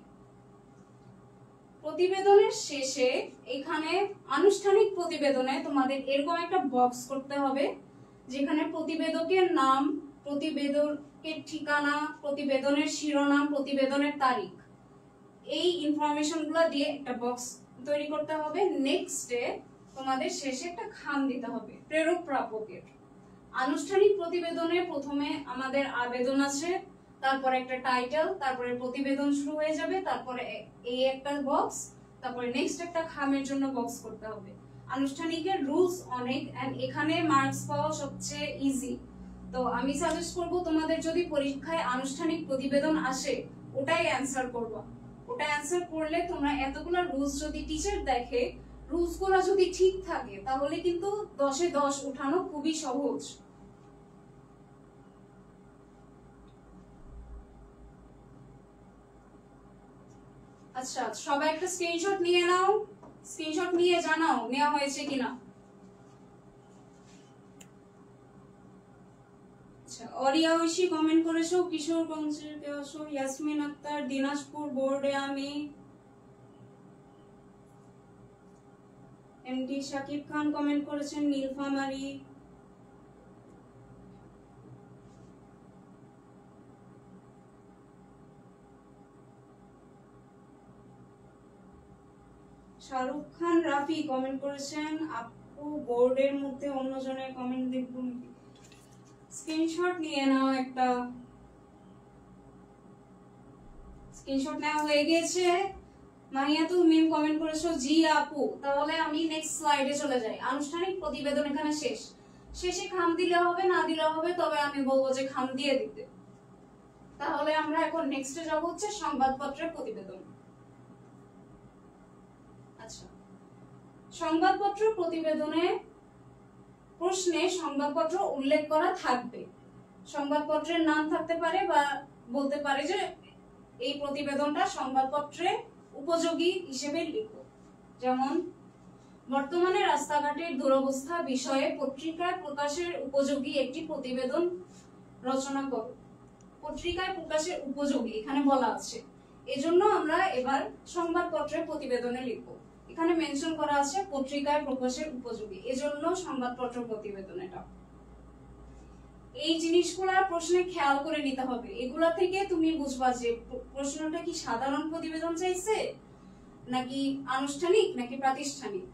প্রতিবেদনের শেষে এখানে আনুষ্ঠানিক প্রতিবেদনে তোমাদের এরকম একটা বক্স করতে হবে, যেখানে প্রতিবেদকের নাম, প্রতিবেদকের ঠিকানা, প্রতিবেদনের শিরোনাম, প্রতিবেদনের তারিখ, এই ইনফরমেশনগুলো দিয়ে একটা বক্স তৈরি করতে হবে। নেক্সটে তোমাদের শেষে একটা খাম দিতে হবে প্রেরক প্রাপকের। আনুষ্ঠানিক প্রতিবেদনে প্রথমে আমাদের আবেদন আছে, তারপরে একটা টাইটেল, তারপরে প্রতিবেদন শুরু হয়ে যাবে, তারপরে এই একটা বক্স, তারপরে নেক্সট একটা খামের জন্য বক্স করতে হবে। আনুষ্ঠানিকের রুলস অনেক, এন্ড এখানে মার্কস পাওয়া সবচেয়ে ইজি। তো আমি সাজেস্ট করব তোমাদের যদি পরীক্ষায় আনুষ্ঠানিক প্রতিবেদন আসে ওটাই অ্যানসার করবা। ওটা অ্যানসার করলে তোমরা এতগুলো রুলস যদি টিচার দেখে, রুলস গুলো যদি ঠিক থাকে, তাহলে কিন্তু 10-এ 10 উঠানো খুবই সহজ। আচ্ছা, সবাই একটা স্ক্রিনশট নিয়ে নাও, স্ক্রিনশট নিয়ে জানাও নেওয়া হয়েছে কিনা। আচ্ছা, অরিয়া ঐশী কমেন্ট করেছো কিশোরগঞ্জের কেওয়াশো। ইয়াসমিন আক্তার দিনাজপুর বোর্ডে আমি। এমডি শাকিব খান কমেন্ট করেছেন নীলফামারী। শাহরুখ খান রাফি কমেন্ট করেছেন আপু বোর্ডের মধ্যে অন্যজনের কমেন্ট দেখবো নাকি? স্ক্রিনশট নিয়ে নাও একটা। স্ক্রিনশট নেওয়া হয়ে গেছে। মাহিয়া তো মিম কমেন্ট করেছো জি আপু। তাহলে আমি নেক্সট স্লাইডে চলে যাই। আনুষ্ঠানিক প্রতিবেদন এখানে শেষ। শেষে খাম দিলে হবে না দিলে হবে, তবে আমি বলবো যে খাম দিয়ে দিতে। তাহলে আমরা এখন নেক্সটে যাব হচ্ছে সংবাদপত্রের প্রতিবেদন। আচ্ছা, সংবাদপত্র প্রতিবেদনে প্রশ্নে সংবাদপত্র উল্লেখ করা থাকবে। সংবাদপত্রের নাম থাকতে পারে বা বলতে পারে যে এই প্রতিবেদনটা সংবাদপত্রে উপযোগী হিসেবে লিখো। যেমন বর্তমানে রাস্তাঘাটের দুরবস্থা বিষয়ে পত্রিকায় প্রকাশের উপযোগী একটি প্রতিবেদন রচনা করো। পত্রিকায় প্রকাশের উপযোগী এখানে বলা আছে, এজন্য আমরা এবার সংবাদপত্রের প্রতিবেদনে লিখব। এখানে মেনশন করা আছে পত্রিকায় প্রকাশের উপযোগী, এজন্য সংবাদপত্র প্রতিবেদন। এটা এই জিনিসগুলা প্রশ্নে খেয়াল করে নিতে হবে। এগুলা থেকে তুমি বুঝবা যে প্রশ্নটা কি সাধারণ প্রতিবেদন চাইছে নাকি আনুষ্ঠানিক নাকি প্রাতিষ্ঠানিক।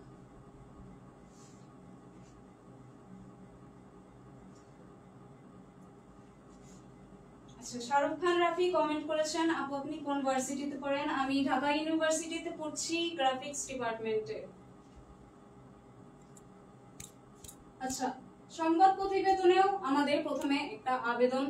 আচ্ছা, শাহরুখ খান রাফি কমেন্ট করেছেন, আপু আপনি কোন ভার্সিটিতে পড়েন? আমি ঢাকা ইউনিভার্সিটিতে পড়ছি, গ্রাফিক্স ডিপার্টমেন্টে। আচ্ছা, সংবাদ প্রতিবেদনেও আমাদের প্রথমে একটা আবেদন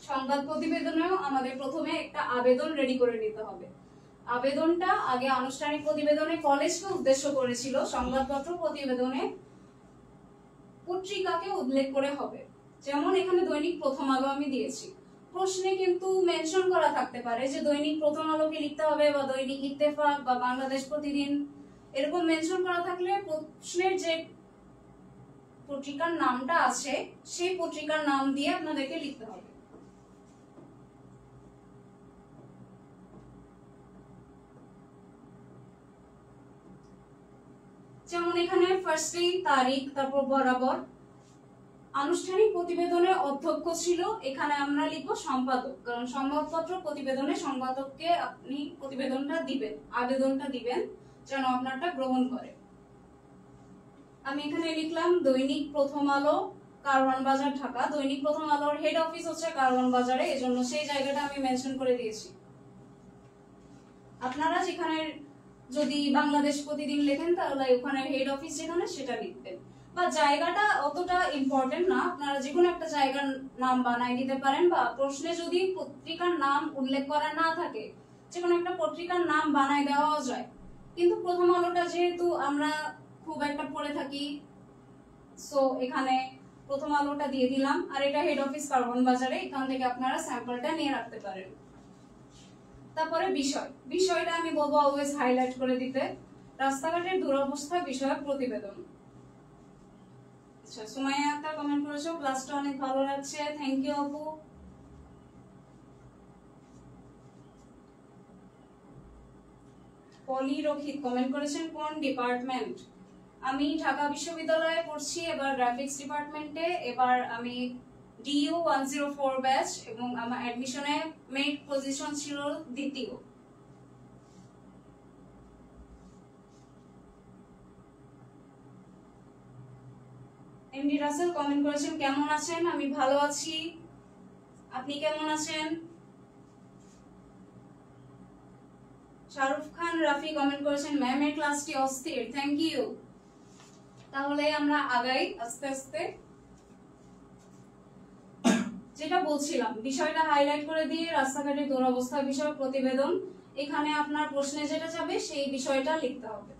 সংবাদ প্রতিবেদনেও আমাদের প্রথমে একটা আবেদন রেডি করে নিতে হবে। আবেদনটা আগে আনুষ্ঠানিক প্রতিবেদনে কলেজকে উদ্দেশ্য করেছিল, সংবাদপত্র প্রতিবেদনে পত্রিকাকে উল্লেখ করে হবে। যেমন এখানে দৈনিক প্রথম আলো আমি দিয়েছি, প্রশ্নে কিন্তু মেনশন করা থাকতে পারে যে দৈনিক প্রথম আলোকে লিখতে হবে বা দৈনিক ইত্তেফাক বা বাংলাদেশ প্রতিদিন, এরকম মেনশন করা থাকলে প্রশ্নের যে পত্রিকার নামটা আছে সেই পত্রিকার নাম দিয়ে আপনাদেরকে লিখতে হবে। যেমন এখানে ফার্স্টেই তারিখ, তারপর বরাবর। আনুষ্ঠানিক প্রতিবেদনের অধ্যক্ষ ছিল, এখানে আমরা লিখবো সম্পাদক, কারণ সংবাদপত্র প্রতিবেদনে সম্পাদককে আপনি প্রতিবেদনটা দিবেন, আবেদনটা দিবেন যেন আপনারটা গ্রহণ করে। আমি এখানে লিখলাম দৈনিক প্রথম আলো, কারওয়ান বাজার, ঢাকা। দৈনিক প্রথম আলোর হেড অফিস হচ্ছে কারওয়ান বাজারে, এজন্য সেই জায়গাটা আমি মেনশন করে দিয়েছি। আপনারা যেখানে যদি বাংলাদেশ প্রতিদিন লেখেন তাহলে ওখানে হেড অফিস যেখানে সেটা লিখবেন, বা জায়গাটা অতটা ইম্পর্টেন্ট না, আপনারা যে কোনো একটা জায়গার নাম বানাই দিতে পারেন, বা প্রশ্নে যদি পত্রিকার নাম উল্লেখ করা না থাকে যে কোনো একটা পত্রিকার নাম বানাই দেওয়া যায়। কিন্তু প্রথম আলোটা যেহেতু আমরা খুব একটা পড়ে থাকি, সো এখানে প্রথম আলোটা দিয়ে দিলাম। আর এটা হেড অফিস কারওয়ান বাজারে, এখান থেকে আপনারা স্যাম্পলটা নিয়ে রাখতে পারেন। তারপরে বিষয়টা আমি বলবো অলওয়েজ হাইলাইট করে দিতে, রাস্তাঘাটের দুরবস্থা বিষয়ক প্রতিবেদন। আচ্ছা, সুমাইয়া আক্তার কমেন্ট করেছো, ক্লাসটা অনেক ভালো লাগছে, থ্যাংক ইউ আপু। পলি রক্ষিত কমেন্ট করেছেন কোন ডিপার্টমেন্ট? আমি ঢাকা বিশ্ববিদ্যালয়ে পড়ছি, এবার গ্রাফিক্স ডিপার্টমেন্টে। এবার আমি DU 104 ব্যাচ এবং আমার অ্যাডমিশনে মেরিট পজিশন ছিল দ্বিতীয়। এমডি রাসেল কমেন্ট করেছেন কেমন আছেন? আমি ভালো আছি, আপনি কেমন আছেন? শাহরুখ খান রাফি কমেন্ট করেছেন ম্যামের ক্লাসটি অস্থির, থ্যাংক ইউ। তাহলে আমরা আগাই আস্তে আস্তে। যেটা বলছিলাম, বিষয়টা হাইলাইট করে দিয়ে রাস্তাঘাটের দুরবস্থা বিষয়ক প্রতিবেদন, এখানে আপনার প্রশ্নে যেটা যাবে সেই বিষয়টা লিখতে হবে।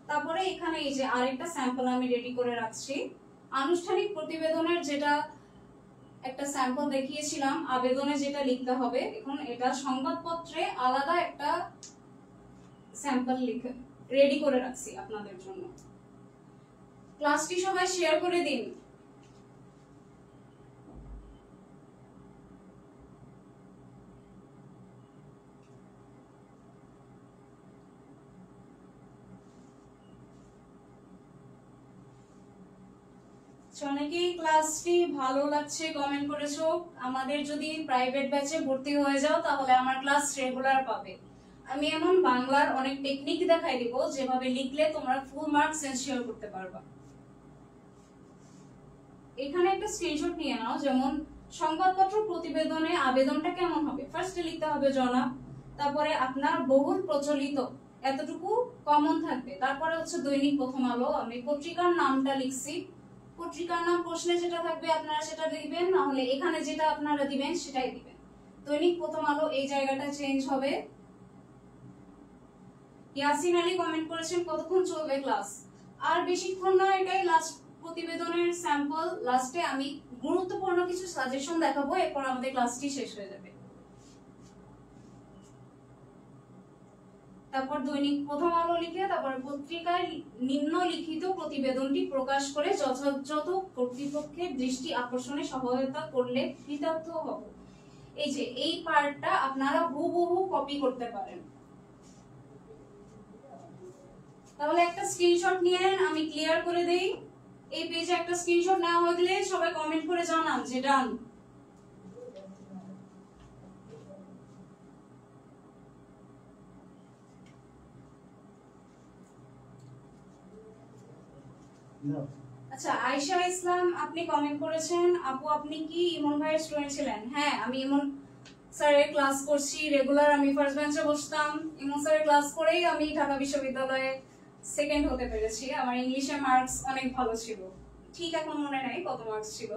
তারপরে এখানে এই যে আরেকটা স্যাম্পল আমি রেডি করে রাখছি, আনুষ্ঠানিক প্রতিবেদনের যেটা একটা স্যাম্পল দেখিয়েছিলাম, আবেদনে যেটা লিখতে হবে, এখন এটা সংবাদপত্রে আলাদা একটা স্যাম্পল লিখে রেডি করে রাখছি আপনাদের জন্য। ক্লাসটি সবাই শেয়ার করে দিন। অনেকেই ক্লাসটি ভালো লাগছে কমেন্ট করেছো। আমাদের যদি প্রাইভেট ব্যাচে ভর্তি হয়ে যাও তাহলে আমার ক্লাস রেগুলার পাবে। আমি এমন বাংলার অনেক টেকনিক দেখাই দিব যেভাবে লিখলে তোমরা ফুল মার্কস এনশিওর করতে পারবা। এখানে একটা স্ক্রিনশট নিয়ে নাও। যেমন সংবাদপত্র প্রতিবেদনে আবেদনটা কেমন হবে, ফার্স্টে লিখতে হবে জনাব, তারপরে আপনার বহুল প্রচলিত, এতটুকু কমন থাকবে, তারপরে হচ্ছে দৈনিক প্রথম আলো, আমি পত্রিকার নামটা লিখছি, পত্রিকার নাম প্রশ্নে যেটা থাকবে আপনারা সেটা দিবেন, না হলে এখানে যেটা আপনারা দিবেন সেটাই দিবেন। দৈনিক প্রথম আলো এই জায়গাটা চেঞ্জ হবে। ইয়াসিন আলী কমেন্ট করেছেন কতক্ষণ চলবে ক্লাস? আর বেশিক্ষণ না, এটাই লাস্ট প্রতিবেদনের স্যাম্পল। লাস্টে আমি গুরুত্বপূর্ণ কিছু সাজেশন দেখাবো, এরপর আমাদের ক্লাসটি শেষ হয়ে যাবে। তারপর দৈনিক প্রথম আলো লিখে তারপর পত্রিকায় নিম্নলিখিত প্রতিবেদনটি প্রকাশ করে যথাযথ কর্তৃপক্ষের দৃষ্টি আকর্ষণে সহায়তা করলে কৃতার্থ হব। এই যে এই পার্টটা আপনারা হুবহু কপি করতে পারেন। তাহলে একটা স্ক্রিনশট নিয়ে আমি ক্লিয়ার করে দেই। এই পেজে একটা স্ক্রিনশট নেওয়া হয়ে গেলে সবাই কমেন্ট করে জানান যে ডান। আচ্ছা, আয়েশা ইসলাম আপনি কমেন্ট করেছেন, আপু আপনি কি ইমন ভাইয়ের স্টুডেন্ট ছিলেন? হ্যাঁ, আমি ইমন স্যারের ক্লাস করছি রেগুলার। আমি ফার্স্ট বেঞ্চে বসতাম, ইমন স্যারের ক্লাস করেই আমি ঢাকা বিশ্ববিদ্যালয়ে সেকেন্ড হতে পেরেছি। আমার ইংলিশে মার্কস অনেক ভালো ছিল, ঠিক এখন মনে নাই কত মার্কস ছিল।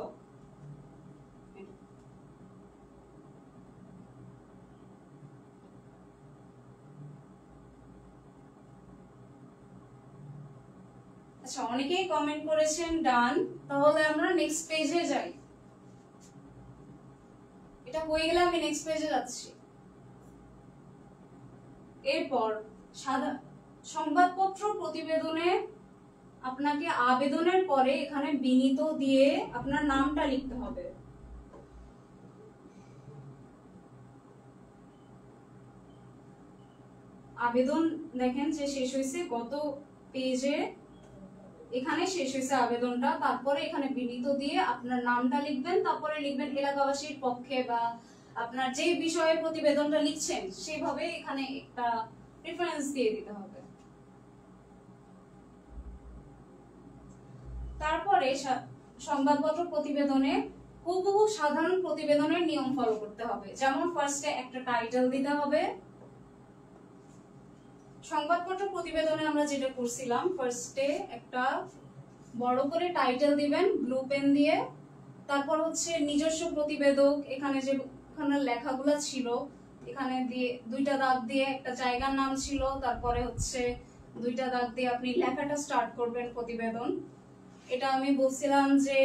আচ্ছা, অনেকেই কমেন্ট করেছেন ডান। তাহলে আমরা নেক্সট পেজে যাই। এটা হয়ে গেলে আমি নেক্সট পেজে যাচ্ছি। এরপর সংবাদপত্র প্রতিবেদনে আপনাকে আবেদনের পরে এখানে বিনীত দিয়ে আপনার নামটা লিখতে হবে। আবেদন দেখেন যে শেষ হয়েছে গত পেজে, এখানে শেষ হয়েছে আবেদনটা। তারপরে এখানে বিনীত দিয়ে আপনার নামটা লিখবেন, তারপরে লিখবেন এলাকাবাসীর পক্ষে, বা আপনার যে বিষয়ে প্রতিবেদনটা লিখছেন সেভাবে এখানে একটা রেফারেন্স দিয়ে দিতে হবে। তারপরে সংবাদপত্র প্রতিবেদনে হুবহু সাধারণ প্রতিবেদনের নিয়ম ফলো করতে হবে। যেমন ফার্স্টে একটা টাইটেল দিতে হবে। সংবাদপত্র প্রতিবেদনে আমরা যেটা করছিলাম, ফার্স্টে একটা বড় করে টাইটেল দিবেন ব্লু পেন দিয়ে। তারপর হচ্ছে নিজস্ব প্রতিবেদক, এখানে যে লেখাগুলো ছিল এখানে দিয়ে দুইটা দাগ দিয়ে একটা জায়গার নাম ছিল, তারপরে হচ্ছে দুইটা দাগ দিয়ে আপনি লেখাটা স্টার্ট করবেন প্রতিবেদন। এটা আমি বলছিলাম যে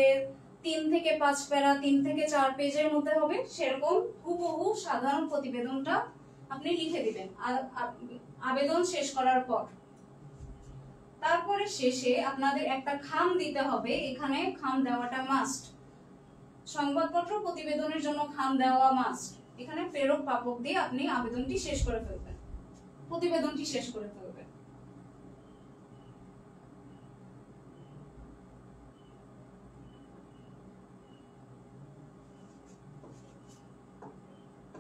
3 থেকে 5 প্যারা, 3 থেকে 4 পেজের মধ্যে হবে, সেরকম হুবহু সাধারণ প্রতিবেদনটা আপনি লিখে দিবেন আবেদন শেষ করার পর। তারপরে শেষে আপনাদের একটা খাম দিতে হবে, এখানে খাম দেওয়াটা মাস্ট। সংবাদপত্র প্রতিবেদনের জন্য খাম দেওয়া মাস্ট। এখানে প্রেরক প্রাপক দিয়ে আপনি আবেদনটি শেষ করে ফেলবেন, প্রতিবেদনটি শেষ করে ফেলবেন।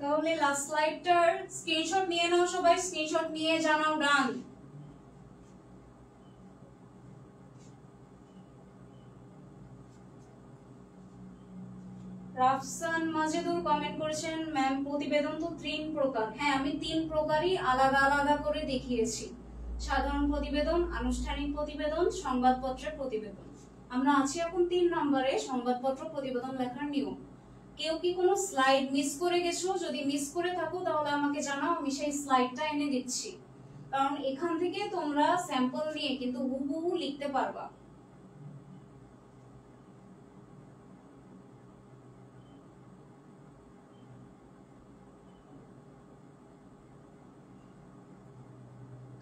তাহলে লাস্ট স্লাইডটার স্ক্রিনশট নিয়ে নাও সবাই, স্ক্রিনশট নিয়ে জানাও ডান। রাফসান মাজেদুল কমেন্ট করেছেন ম্যাম প্রতিবেদন তো 3 প্রকার। হ্যাঁ, আমি 3 প্রকারই আলাদা আলাদা করে দেখিয়েছি। সাধারণ প্রতিবেদন, আনুষ্ঠানিক প্রতিবেদন, সংবাদপত্রের প্রতিবেদন। আমরা আছি এখন 3 নম্বরে সংবাদপত্র প্রতিবেদন লেখার নিয়ম। কেউ কি কোনো স্লাইড মিস করে গেছো? যদি মিস করে থাকো তাহলে আমাকে জানাও, আমি সেই স্লাইডটা এনে দিচ্ছি। কারণ এখান থেকে তোমরা স্যাম্পল নিয়ে কিন্তু হুবহু লিখতে পারবা।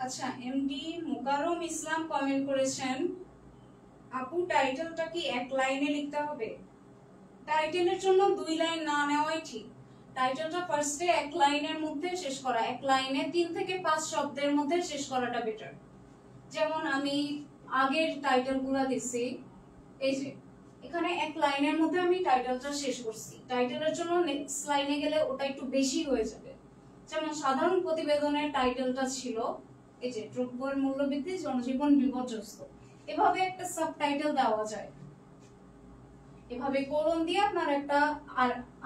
আচ্ছা, এমডি মুকাররম ইসলাম কমেন্ট করেছেন আপু টাইটেলটা কি এক লাইনে লিখতে হবে? টাইটেলের জন্য 2 লাইন না নেওয়াই ঠিক। টাইটেলটা ফার্স্টে 1 লাইনের মধ্যে শেষ করা, 1 লাইনে 3 থেকে 5 শব্দের মধ্যে শেষ করাটা বেটার। যেমন আমি আগের টাইটেলগুলো দিছি, এই যে এখানে 1 লাইনের মধ্যে আমি টাইটেলটা শেষ করছি। টাইটেলের জন্য নেক্সট লাইনে গেলে ওটা একটু বেশি হয়ে যাবে। যেমন সাধারণ প্রতিবেদনের টাইটেলটা ছিল এই যে দ্রব্যের মূল্যবৃদ্ধি, জনজীবন বিপর্যস্ত। এভাবে একটা সাবটাইটেল দেওয়া যায়। এভাবে কোলন দিয়ে আপনার একটা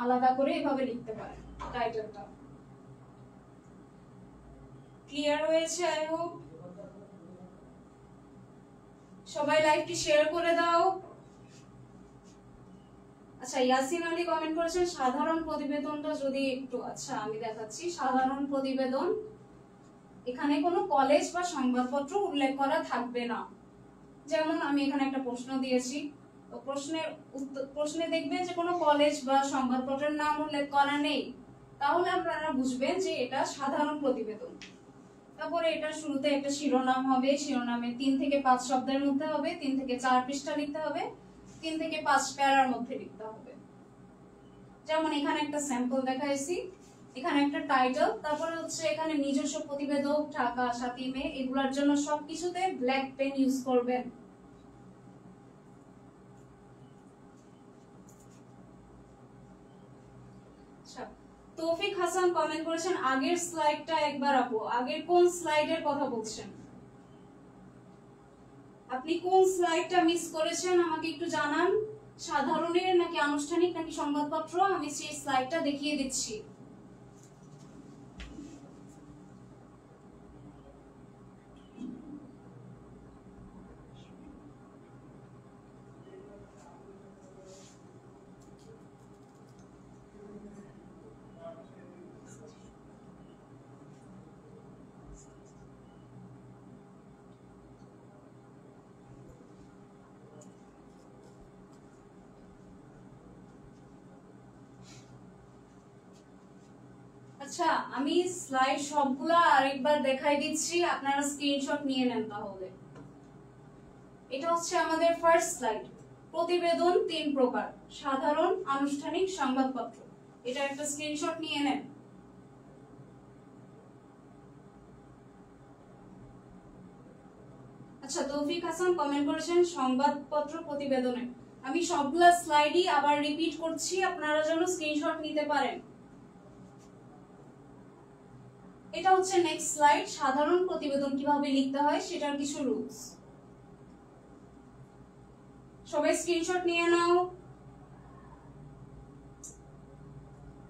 আলাদা করে এভাবে লিখতে পারেন টাইটেলটা। ক্লিয়ার হয়েছে? আই হোপ সবাই লাইভটি শেয়ার করে দাও। আচ্ছা, ইয়াসিন আলী কমেন্ট করেছেন সাধারণ প্রতিবেদনটা যদি একটু, আচ্ছা আমি দেখাচ্ছি। সাধারণ প্রতিবেদন, এখানে কোনো কলেজ বা সংবাদপত্র উল্লেখ করা থাকবে না। যেমন আমি এখানে একটা প্রশ্ন দিয়েছি, তো প্রশ্নে দেখবেন যে কোনো কলেজ বা সংবাদপত্রের নাম উল্লেখ করা নেই, তাহলে আপনারা বুঝবেন যে এটা সাধারণ প্রতিবেদন। তারপরে এটা শুরুতে একটা শিরোনাম হবে, শিরোনামে 3 থেকে 5 শব্দের মধ্যে হবে, 3 থেকে 4 পৃষ্ঠা লিখতে হবে, 3 থেকে 5 প্যারার মধ্যে লিখতে হবে। যেমন এখানে একটা স্যাম্পল দেখাইছি, এখানে একটা টাইটেল, তারপরে হচ্ছে এখানে নিজস্ব প্রতিবেদক, ঢাকা 7ই মে, এগুলোর জন্য সবকিছুতে ব্ল্যাক পেন ইউজ করবেন। আচ্ছা, তৌফিক হাসান কমেন্ট করেছেন আগের স্লাইডটা একবার আপু, আগের কোন স্লাইডের কথা বলছেন? আপনি কোন স্লাইডটা মিস করেছেন আমাকে একটু জানান। সাধারণের নাকি আনুষ্ঠানিক নাকি সংবাদপত্র, আমি সেই স্লাইডটা দেখিয়ে দিচ্ছি। আচ্ছা, আমি স্লাইড সবগুলা আরেকবার দেখাই দিচ্ছি, আপনারা স্ক্রিনশট নিয়ে নেন তাহলে। এটা হচ্ছে আমাদের ফার্স্ট স্লাইড। প্রতিবেদন 3 প্রকার, সাধারণ, আনুষ্ঠানিক, সংবাদপত্র। এটা একটা স্ক্রিনশট নিয়ে নেন। আচ্ছা, তৌফিক হাসান কমেন্ট করেছেন সংবাদপত্র প্রতিবেদনে। আমি সবগুলা স্লাইডই আবার রিপিট করছি, আপনারা যেন স্ক্রিনশট নিতে পারেন। এটা হচ্ছে নেক্সট স্লাইড, সাধারণ প্রতিবেদন কিভাবে লিখতে হয় সেটার কিছু রুলস। সবাই স্ক্রিনশট নিয়ে নাও।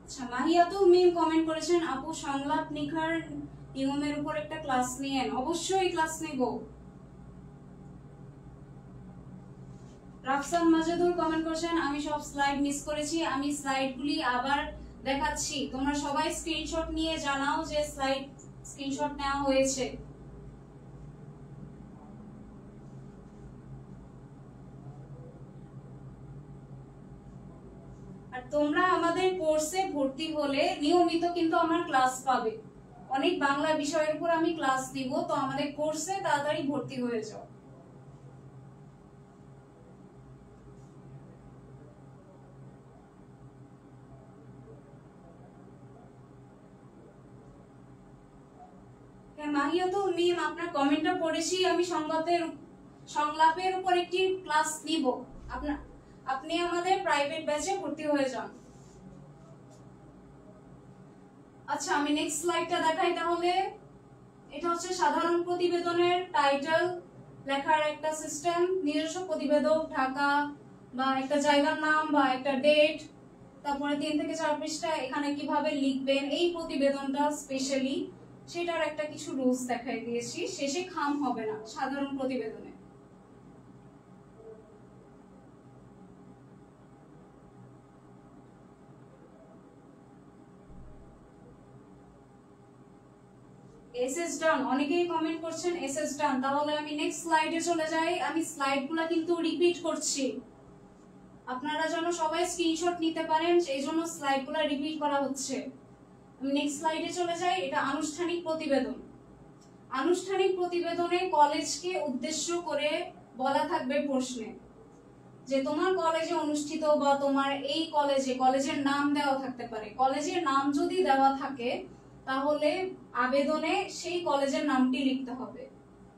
আচ্ছা, মাহিয়াতুল মিম কমেন্ট করেছেন আপু সংলাপ লেখার নিয়মের উপর একটা ক্লাস নিয়েন। অবশ্যই ক্লাস নেব। রাফসান মাজেদুল কমেন্ট করেছেন আমি সব স্লাইড মিস করেছি, আমি স্লাইডগুলি আবার দেখাচ্ছি, তোমরা সবাই স্ক্রিনশট নিয়ে জানাও যে স্লাইড স্ক্রিনশট নেওয়া হয়েছে। আর তোমরা আমাদের কোর্সে ভর্তি হলে নিয়মিত কিন্তু আমার ক্লাস পাবে। অনেক বাংলা বিষয়ের উপর আমি ক্লাস দিব, তো আমাদের কোর্সে তাড়াতাড়ি ভর্তি হয়ে যাও। মাহিয়াতুল মিম আপনার কমেন্টটা পড়েছি, আমি সংলাপের উপর একটি ক্লাস নিব, আপনি আমাদের প্রাইভেট ব্যাচে ভর্তি হয়ে যান। আচ্ছা, আমি নেক্সট স্লাইডটা দেখাই তাহলে। এটা হচ্ছে সাধারণ প্রতিবেদনের টাইটেল লেখার একটা সিস্টেম, নিজস্ব প্রতিবেদক, ঢাকা, বা একটা জায়গার নাম বা একটা ডেট, তারপরে 3 থেকে 4 পৃষ্ঠা, এখানে কিভাবে লিখবেন এই প্রতিবেদনটা স্পেশালি, সেটার একটা কিছু রুলস দেখাই দিয়েছি। শেষে খাম হবে না সাধারণ প্রতিবেদনে। এসএস ডান, অনেকেই কমেন্ট করছেন এসএস ডান। তাহলে আমি নেক্সট স্লাইডে চলে যাই। আমি স্লাইডগুলো কিন্তু রিপিট করছি, আপনারা যেন সবাই স্ক্রিনশট নিতে পারেন, সেই জন্য স্লাইডগুলো রিপিট করা হচ্ছে। আমি নেক্সট স্লাইডে চলে যাই। এটা আনুষ্ঠানিক প্রতিবেদন। আনুষ্ঠানিক প্রতিবেদনে কলেজকে উদ্দেশ্য করে বলা থাকবে প্রশ্নে যে তোমার কলেজে অনুষ্ঠিত বা তোমার এই কলেজের নাম দেওয়া থাকতে পারে। কলেজের নাম যদি দেওয়া থাকে তাহলে আবেদনে সেই কলেজের নামটি লিখতে হবে।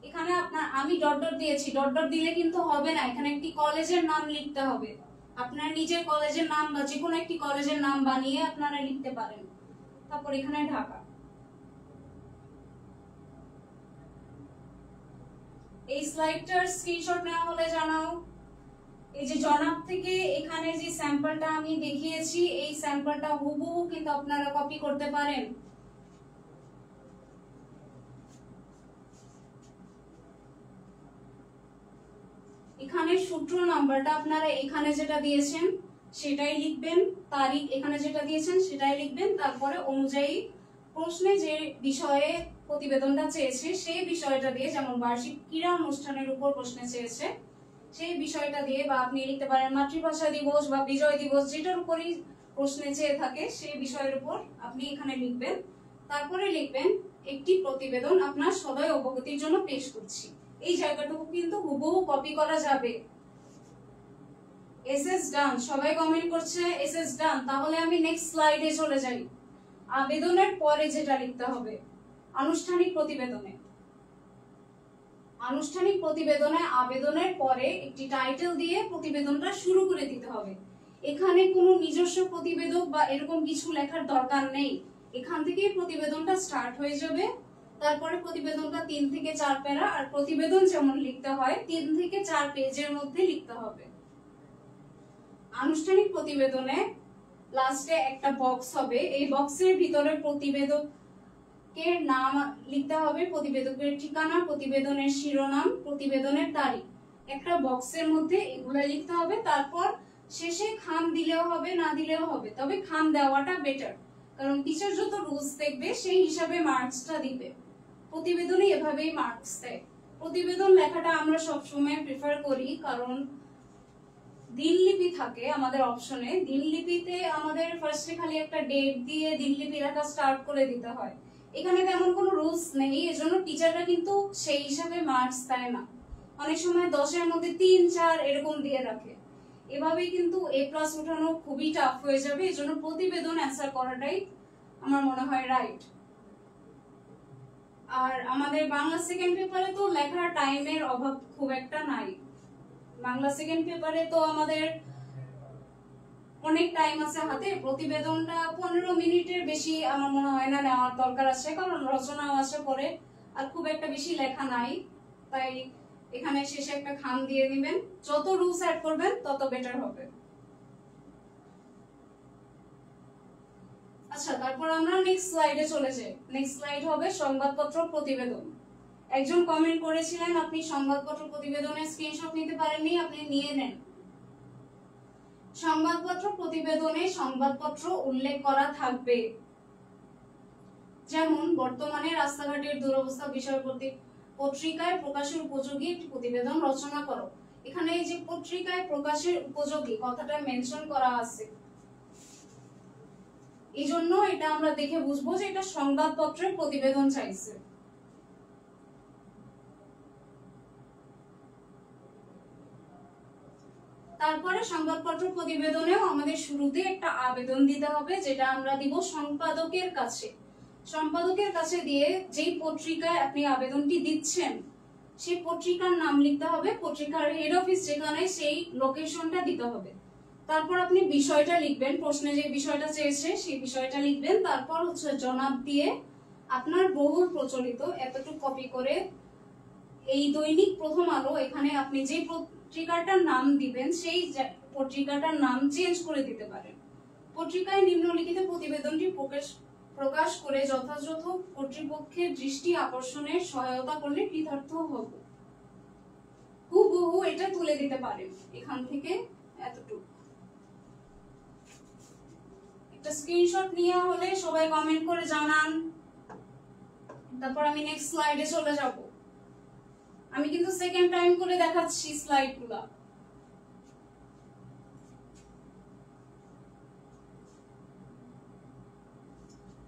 এখানে আমি ডট ডট দিয়েছি, ডট ডট দিলে কিন্তু হবে না, এখানে একটি কলেজের নাম লিখতে হবে। আপনার নিজের কলেজের নাম বা যে কোনো একটি কলেজের নাম বানিয়ে আপনারা লিখতে পারেন। তারপর এখানে ঢাকা। এই স্লাইডটার স্ক্রিনশট নেওয়া হলে জানাও। এই যে জনাব থেকে এখানে যে স্যাম্পলটা আমি দেখিয়েছি, এই স্যাম্পলটা হুবহু কিন্তু আপনারা কপি করতে পারেন। এখানে সূত্র নাম্বারটা আপনারা এখানে যেটা দিয়েছেন সেটাই লিখবেন, তারিখ এখানে যেটা দিয়েছেন সেটাই লিখবেন, তারপরে অনুযায়ী প্রশ্নে যে বিষয়ে প্রতিবেদনটা চেয়েছে সেই বিষয়টা দিয়ে, যেমন বার্ষিক ক্রীড়া অনুষ্ঠানের উপর প্রশ্নে চেয়েছে সেই বিষয়টা দিয়ে, বা আপনি লিখতে পারেন মাতৃভাষা দিবস বা বিজয় দিবস, যেটার উপরই প্রশ্নে চেয়ে থাকে সেই বিষয়ের উপর আপনি এখানে লিখবেন। তারপরে লিখবেন একটি প্রতিবেদন আপনার সদয় অবগতির জন্য পেশ করছি। এই জায়গাটুকু কিন্তু হুবহু কপি করা যাবে। এসএস ডান, সবাই কমেন্ট করছে এসএস ডান। তাহলে আমি নেক্সট স্লাইডে চলে যাই। আবেদনের পরে যেটা লিখতে হবে, আনুষ্ঠানিক প্রতিবেদনে, আনুষ্ঠানিক প্রতিবেদনে আবেদনের পরে একটি টাইটেল দিয়ে প্রতিবেদনটা শুরু করে দিতে হবে। এখানে কোনো নিজস্ব প্রতিবেদক বা এরকম কিছু লেখার দরকার নেই, এখান থেকেই প্রতিবেদনটা স্টার্ট হয়ে যাবে। তারপরে প্রতিবেদনটা 3 থেকে 4 প্যারা, আর প্রতিবেদন যেমন লিখতে হয় 3 থেকে 4 পেজের মধ্যে লিখতে হবে। আনুষ্ঠানিক প্রতিবেদনে লাস্টে একটা বক্স হবে, এই বক্সের ভিতরে প্রতিবেদকের নাম লিখতে হবে, প্রতিবেদকের ঠিকানা, প্রতিবেদনের শিরোনাম, প্রতিবেদনের তারিখ, একটা বক্সের মধ্যে এগুলো লিখতে হবে। তারপর শেষে খাম দিলেও হবে, না দিলেও হবে, তবে খাম দেওয়াটা বেটার, কারণ টিচার যত রুলস দেখবে সেই হিসাবে মার্কসটা দিবে। প্রতিবেদনে এভাবেই মার্কস দেয়। প্রতিবেদন লেখাটা আমরা সবসময় প্রেফার করি, কারণ দিনলিপি থাকে আমাদের অপশনে। দিনলিপিতে আমাদের ফার্স্টে খালি একটা ডেট দিয়ে দিনলিপি লেখা স্টার্ট করে দিতে হয়। এখানে তেমন কোনো রুলস নেই, এজন্য টিচাররা কিন্তু সেই হিসাবে মার্কস দেয় না। অনেক সময় 10-এর মধ্যে 3, 4 এরকম দিয়ে রাখে। এভাবেই কিন্তু A+ ওঠানো খুবই টাফ হয়ে যাবে। এজন্য প্রতিবেদন অ্যান্সার করাটাই আমার মনে হয় রাইট। আর আমাদের বাংলা সেকেন্ড পেপারে তো লেখার টাইমের অভাব খুব একটা নাই। বাংলা সেকেন্ড পেপারে তো আমাদের অনেক টাইম আছে হাতে। প্রতিবেদনটা 15 মিনিটের বেশি আমার মনে হয় না নেওয়ার দরকার আছে, কারণ রচনাও আছে পরে, আর খুব একটা বেশি লেখা নাই। তাই এখানে শেষে একটা খাম দিয়ে দিবেন। যত রুলস অ্যাড করবেন তত বেটার হবে। আচ্ছা, তারপর আমরা নেক্সট স্লাইডে চলে যাই। নেক্সট স্লাইড হবে সংবাদপত্র প্রতিবেদন। একজন কমেন্ট করেছিলেন আপনি সংবাদপত্র প্রতিবেদনের স্ক্রিনশট নিতে পারেননি, আপনি নিয়ে নেন। সংবাদপত্র প্রতিবেদনে সংবাদপত্র উল্লেখ করা থাকবে, যেমন বর্তমানে রাস্তাঘাটের দুরবস্থা বিষয় পত্রিকায় প্রকাশের উপযোগী একটি প্রতিবেদন রচনা করো। এখানে এই যে পত্রিকায় প্রকাশের উপযোগী কথাটা মেনশন করা আছে, এই জন্য এটা আমরা দেখে বুঝবো যে এটা সংবাদপত্রের প্রতিবেদন চাইছে। তারপরে সংবাদপত্র প্রতিবেদনেও আমাদের শুরুতে একটা আবেদন দিতে হবে, যেটা আমরা দিব সম্পাদকের কাছে। সম্পাদকের কাছে দিয়ে যেই পত্রিকায় আপনি আবেদনটি দিচ্ছেন সেই পত্রিকার নাম লিখতে হবে, পত্রিকার হেড অফিস যেখানে সেই লোকেশনটা দিতে হবে। তারপর আপনি বিষয়টা লিখবেন, প্রশ্নে যে বিষয়টা চেয়েছে সেই বিষয়টা লিখবেন। তারপর হচ্ছে জনাব দিয়ে আপনার বহুল প্রচলিত এতটুকু কপি করে এই দৈনিক প্রথম আলো, এখানে আপনি যে পত্রিকাটার নাম দিবেন সেই পত্রিকাটার নাম চেঞ্জ করে দিতে পারেন। পত্রিকায় নিম্নলিখিত প্রতিবেদনটি প্রকাশ করে যথাযথ কর্তৃপক্ষের দৃষ্টি আকর্ষণের সহায়তা করলে কৃতার্থ হব। হুবহু এটা তুলে দিতে পারেন এখান থেকে এতটুকু। একটা স্ক্রিনশট নিয়ে হলে সবাই কমেন্ট করে জানান। তারপর আমি নেক্সট স্লাইডে চলে যাব। আমি কিন্তু সেকেন্ড টাইম করে দেখাচ্ছি স্লাইডগুলো।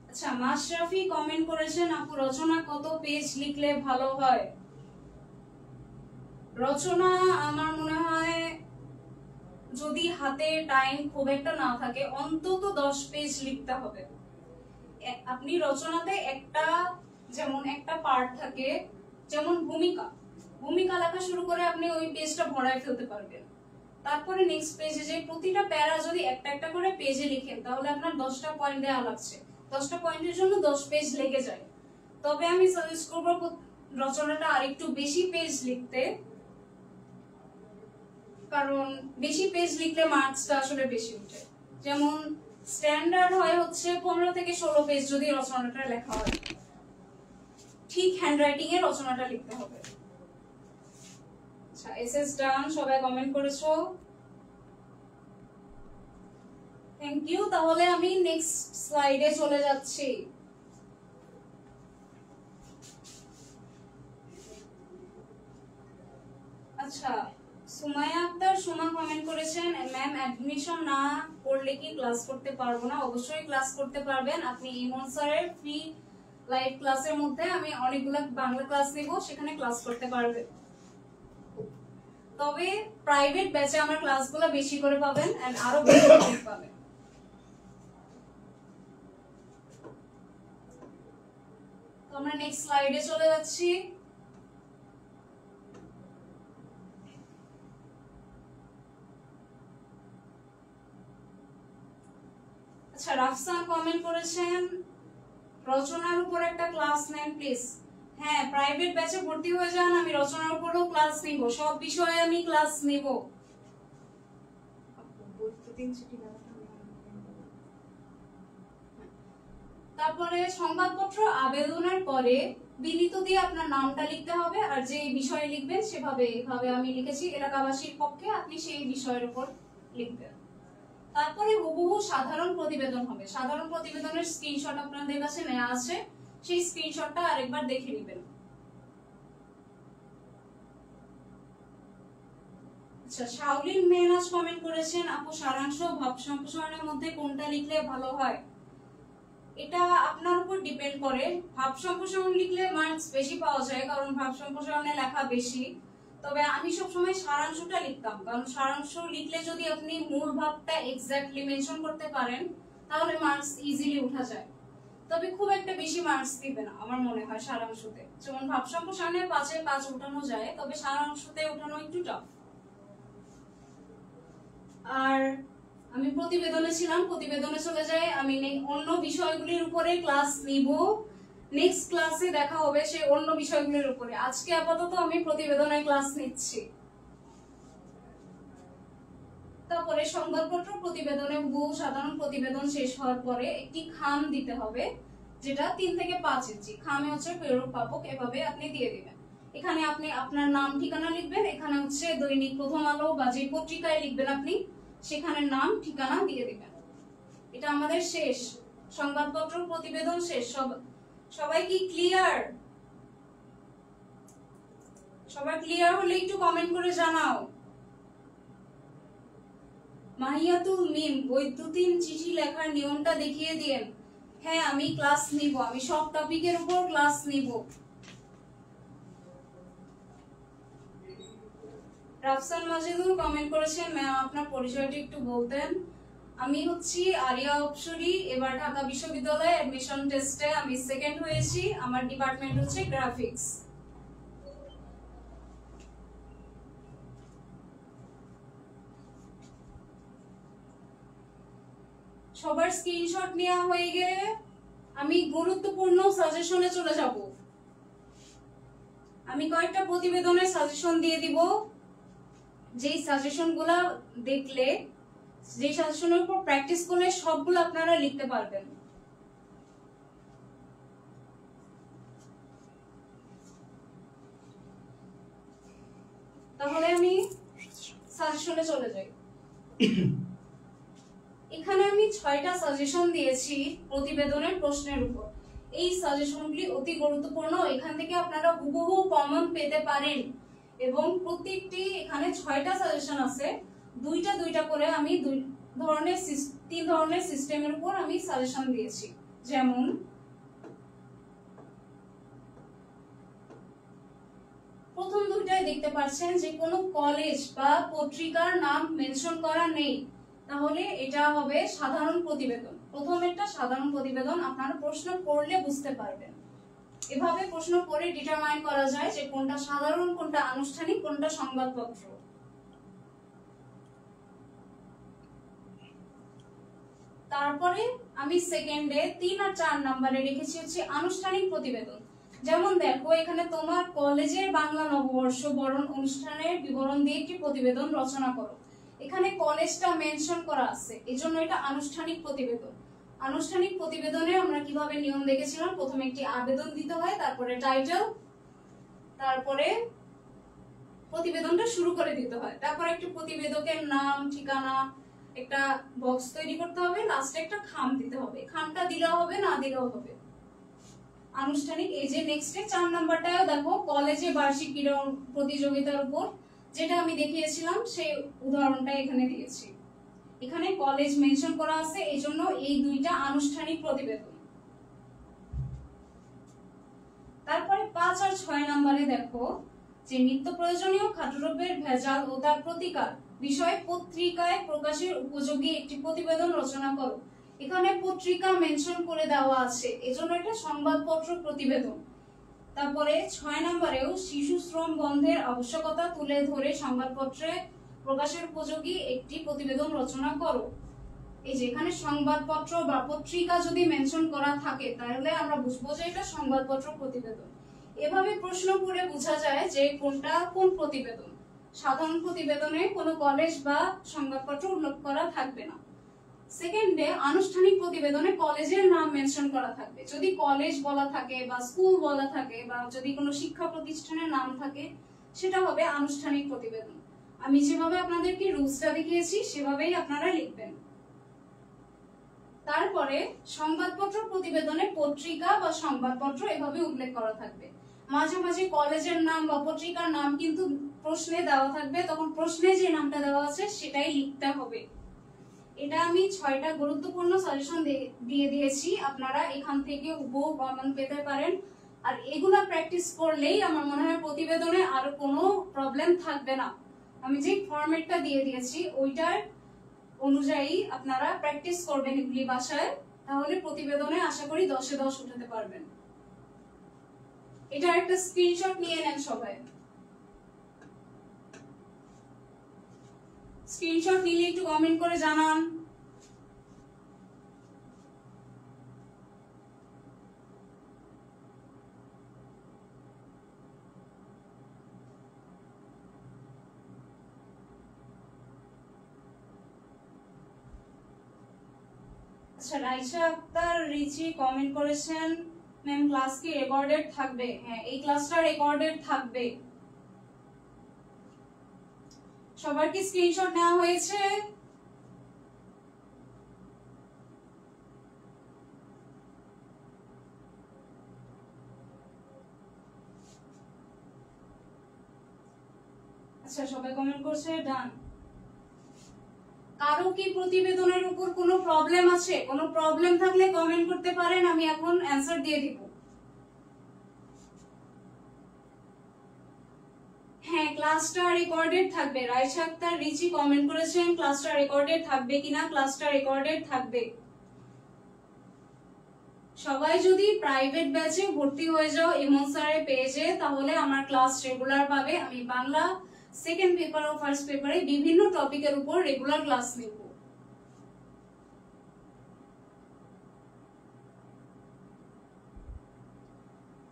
আচ্ছা, মাশরাফি কমেন্ট করেছেন আপু রচনা কত পেজ লিখলে ভালো হয়? রচনা আমার মনে হয় যদি হাতে টাইম খুব একটা না থাকে অন্তত 10 পেজ লিখতে হবে। আপনি রচনাতে একটা, যেমন একটা পার্ট থাকে, যেমন ভূমিকা লেখা শুরু করে আপনি ওই পেজটা ভরায় ফেলতে পারবেন। তারপরে নেক্সট পেজে যে প্রতিটা প্যারা যদি একটা একটা করে পেজে লিখেন তাহলে আপনার 10টা পয়েন্ট দেওয়া লাগছে, 10টা পয়েন্টের জন্য 10 পেজ লেগে যায়। তবে আমি সাজেস্ট করব রচনাটা আরেকটু বেশি পেজ লিখতে, কারণ বেশি পেজ লিখলে মার্কসটা আসলে বেশি ওঠে। যেমন স্ট্যান্ডার্ড হয় হচ্ছে 15 থেকে 16 পেজ যদি রচনাটা লেখা হয়। ঠিক হ্যান্ডরাইটিং এ রচনাটা লিখতে হবে। আচ্ছা, এসএস ডান, সবাই কমেন্ট করেছো। Thank you. তাহলে আমি নেক্সট স্লাইডে চলে যাচ্ছি। আচ্ছা, সুমাইয়া আক্তার সুমা কমেন্ট করেছেন, ম্যাম অ্যাডমিশন না করলে কি ক্লাস করতে পারবো না? অবশ্যই ক্লাস করতে পারবেন। আপনি ইমন স্যারের ফ্রি লাইভ ক্লাসের মধ্যে আমি অনেকগুলো বাংলা ক্লাস নেব, সেখানে ক্লাস করতে পারবেন। তবে প্রাইভেট ব্যাচে আমার ক্লাসগুলো বেশি করে পাবেন এন্ড আরো বেশি করে পাবেন। তো আমরা নেক্সট স্লাইডে চলে যাচ্ছি। আচ্ছা, রাফসান কমেন্ট করেছেন রচনার উপর একটা ক্লাস নেন প্লিজ। হ্যাঁ, প্রাইভেট ব্যাচে ভর্তি হয়ে যান, আমি রচনার উপরও ক্লাস নিব, সব বিষয়ে আমি ক্লাস নিব। তারপরে সংবাদপত্র আবেদনের পরে বিনীত দিয়ে আপনার নামটা লিখতে হবে, আর যে বিষয়ে লিখবেন সেভাবে এভাবে আমি লিখেছি এলাকাবাসীর পক্ষে, আপনি সেই বিষয়ের উপর লিখবেন। তারপরে হুবহু সাধারণ প্রতিবেদন হবে। সাধারণ প্রতিবেদনের স্ক্রিনশট আপনাদের কাছে নেওয়া আছে, সেই স্ক্রিনশটটা আরেকবার দেখে নেবেন। আচ্ছা, শাওলিন মেহনাজ কমেন্ট করেছেন, আপু সারাংশ ভাব সম্প্রসারণের মধ্যে কোনটা লিখলে ভালো হয়? এটা আপনার উপর ডিপেন্ড করে। ভাব সম্প্রসারণ লিখলে মার্কস বেশি পাওয়া যায়, কারণ ভাব সম্প্রসারণে লেখা বেশি। তবে আমি সবসময় সারাংশটা লিখতাম, কারণ সারাংশ লিখলে যদি আপনি মূল ভাবটা এক্স্যাক্টলি মেনশন করতে পারেন তাহলে মার্কস ইজিলি উঠা যায়। তবে খুব একটা বেশি মার্কস দিবে না আমার মনে হয় সারাংশতে। যেমন ভাব সম্প্রসারণে 5 এ 5 উঠানো যায়, তবে সারাংশতে উঠানো একটু টাফ। আর আমি প্রতিবেদনে ছিলাম, প্রতিবেদনে চলে যাই। আমি অন্য বিষয়গুলির উপরে ক্লাস নিব, নেক্সট ক্লাসে দেখা হবে সেই অন্য বিষয়গুলির উপরে। আজকে আপাতত আমি প্রতিবেদনের ক্লাস নিচ্ছি। তারপরে সংবাদপত্র প্রতিবেদনে বহু সাধারণ প্রতিবেদন শেষ হওয়ার পরে একটি খাম দিতে হবে, যেটা 3 থেকে 5 ইঞ্চি। খামে হচ্ছে প্রেরক পাবক, এভাবে আপনি দিয়ে দিবেন। এখানে আপনি আপনার নাম ঠিকানা লিখবেন, এখানে হচ্ছে দৈনিক প্রথম আলো বা যে পত্রিকায় লিখবেন আপনি সেখানে নাম ঠিকানা দিয়ে দিবেন। এটা আমাদের শেষ, সংবাদপত্র প্রতিবেদন শেষ। সবাই কি ক্লিয়ার? সবাই ক্লিয়ার হলে একটু কমেন্ট করে জানাও। মাহিয়াতুল মিম, বৈদ্যুতিন চিঠি লেখার নিয়মটা দেখিয়ে দিয়েন। হ্যাঁ, আমি ক্লাস নিব, আমি সব টপিকের উপর ক্লাস নিব। রাফসান মাজিদুল কমেন্ট করেছেন, ম্যাম আপনার পরিচয়টা একটু বলতেন। আমি হচ্ছি আরিয়া অপসরি, এবার ঢাকা বিশ্ববিদ্যালয়ে অ্যাডমিশন টেস্টে আমি সেকেন্ড হয়েছি। আমার ডিপার্টমেন্ট হচ্ছে গ্রাফিক্স। সবার স্ক্রিনশট নেওয়া হয়ে গেলে আমি গুরুত্বপূর্ণ সাজেশনে চলে যাব। আমি কয়েকটা প্রতিবেদনের সাজেশন দিয়ে দিব, যেই সাজেশনগুলো দেখলে, যে সাজেশনের উপর প্র্যাকটিস করলে সবগুলো আপনারা লিখতে পারবেন। তাহলে আমি সাজেশনে চলে যাই। এখানে আমি 6টা সাজেশন দিয়েছি প্রতিবেদনের প্রশ্নের উপর। এই সাজেশনগুলি অতি গুরুত্বপূর্ণ, এখান থেকে আপনারা হুবহু কমন পেতে পারেন। এবং প্রত্যেকটি এখানে 6টা সাজেশন আছে, দুইটা দুইটা করে আমি 3 ধরনের সিস্টেমের উপর আমি সাজেশন দিয়েছি। যেমন প্রথম দুইটায় দেখতে পাচ্ছেন যে কোনো কলেজ বা পত্রিকার নাম মেনশন করা নেই, তাহলে এটা হবে সাধারণ প্রতিবেদন। প্রথম একটা সাধারণ প্রতিবেদন, আপনারা প্রশ্ন করলে বুঝতে পারবেন। এভাবে প্রশ্ন করে ডিটারমাইন করা যায় যে কোনটা সাধারণ, কোনটা আনুষ্ঠানিক, কোনটা সংবাদপত্র। তারপরে আমি সেকেন্ডে 3 আর 4 নম্বরে রেখেছি হচ্ছে আনুষ্ঠানিক প্রতিবেদন। যেমন দেখো, এখানে তোমার কলেজের বাংলা নববর্ষ বরণ অনুষ্ঠানের বিবরণ দিয়ে একটি প্রতিবেদন রচনা করো। এখানে কলেজটা মেনশন করা আছে, এজন্য এটা আনুষ্ঠানিক প্রতিবেদন। আনুষ্ঠানিক প্রতিবেদনে আমরা কিভাবে নিয়ম দেখেছিলাম, প্রথমে একটি আবেদন দিতে হয়, তারপরে টাইটেল, তারপরে প্রতিবেদনটা শুরু করে দিতে হয়, তারপরে একটি প্রতিবেদকের নাম ঠিকানা একটা বক্স তৈরি করতে হবে, লাস্টে একটা খাম দিতে হবে। খামটা দিলেও হবে, না দিলেও হবে। আনুষ্ঠানিক। এই যে নেক্সটে 4 নাম্বারটাও দেখো, কলেজে বার্ষিক ক্রীড়া প্রতিযোগিতার উপর, যেটা আমি দেখিয়েছিলাম সেই উদাহরণটা এখানে দিয়েছি। এখানে কলেজ মেনশন করা আছে, এইজন্য এই দুইটা আনুষ্ঠানিক প্রতিবেদন। তারপরে 5 আর 6 নম্বরে দেখো যে নিত্য প্রয়োজনীয় খাদ্যদ্রব্যের ভেজাল ও তার প্রতিকার বিষয়ে পত্রিকায় প্রকাশের উপযোগী একটি প্রতিবেদন রচনা করো। এখানে পত্রিকা মেনশন করে দেওয়া আছে, এজন্য এটা সংবাদপত্র প্রতিবেদন। তারপরে 6 নম্বরেও শিশু শ্রম বন্ধের আবশ্যকতা তুলে ধরে সংবাদপত্রে প্রকাশের উপযোগী একটি প্রতিবেদন রচনা করো। এই যে এখানে সংবাদপত্র বা পত্রিকা যদি মেনশন করা থাকে তাহলে আমরা বুঝবো যে এটা সংবাদপত্র প্রতিবেদন। এভাবে প্রশ্ন করে বোঝা যায় যে কোনটা কোন প্রতিবেদন। সাধারণ প্রতিবেদনে কোনো কলেজ বা সংবাদপত্র উল্লেখ করা থাকবে না। সেকেন্ডে আনুষ্ঠানিক প্রতিবেদনে কলেজের নাম মেনশন করা থাকবে। যদি কলেজ বলা থাকে বা স্কুল বলা থাকে বা যদি কোনো শিক্ষা প্রতিষ্ঠানের নাম থাকে সেটা হবে আনুষ্ঠানিক প্রতিবেদন। আমি যেভাবে আপনাদেরকে রুলসটা দেখিয়েছি সেভাবেই আপনারা লিখবেন। তারপরে সংবাদপত্র প্রতিবেদনে পত্রিকা বা সংবাদপত্র এভাবে উল্লেখ করা থাকবে। মাঝে মাঝে কলেজের নাম বা পত্রিকার নাম কিন্তু প্রশ্নে দেওয়া থাকবে, তখন প্রশ্নে যে নামটা দেওয়া আছে সেটাই লিখতে হবে। এটা আমি 6টা গুরুত্বপূর্ণ সাজেশন দিয়ে দিয়েছি, আপনারা এখান থেকে হুবহু কমন পেতে পারেন। আর এগুলা প্র্যাকটিস করলেই আমার মনে হয় প্রতিবেদনে আর কোনো প্রবলেম থাকবে না। আমি যে ফরম্যাটটা দিয়ে দিয়েছি ওইটার অনুযায়ী আপনারা প্র্যাকটিস করবেন এগুলি বাসায়, তাহলে প্রতিবেদনে আশা করি 10-এ 10 উঠাতে পারবেন। এটা একটা স্ক্রিনশট নিয়ে নেন সবাই। স্ক্রিনশট নিলে একটু কমেন্ট করে জানান। আচ্ছা, রাইসা আক্তার রিচি কমেন্ট করেছেন ম্যাম ক্লাস কি রেকর্ডেড থাকবে? হ্যাঁ, এই ক্লাসটা রেকর্ডেড থাকবে। সবার কি স্ক্রিনশট নেওয়া হয়েছে? আচ্ছা, সবাই কমেন্ট করছে, ডান। কারো কি প্রতিবেদনের উপর কোনো প্রবলেম আছে? কোনো প্রবলেম থাকলে কমেন্ট করতে পারেন, আমি এখন অ্যানসার দিয়ে দিব। হ্যাঁ, ক্লাসটা রেকর্ডেড থাকবে। রাইসা আক্তার রিচি কমেন্ট করেছেন ক্লাসটা রেকর্ডেড থাকবে কিনা। ক্লাসটা রেকর্ডেড থাকবে। সবাই যদি প্রাইভেট ব্যাচে ভর্তি হয়ে যাও ইমন স্যারের পেজে, তাহলে আমার ক্লাস রেগুলার পাবে। আমি বাংলা সেকেন্ড পেপার ও ফার্স্ট পেপারে বিভিন্ন টপিকের উপর রেগুলার ক্লাস নেব।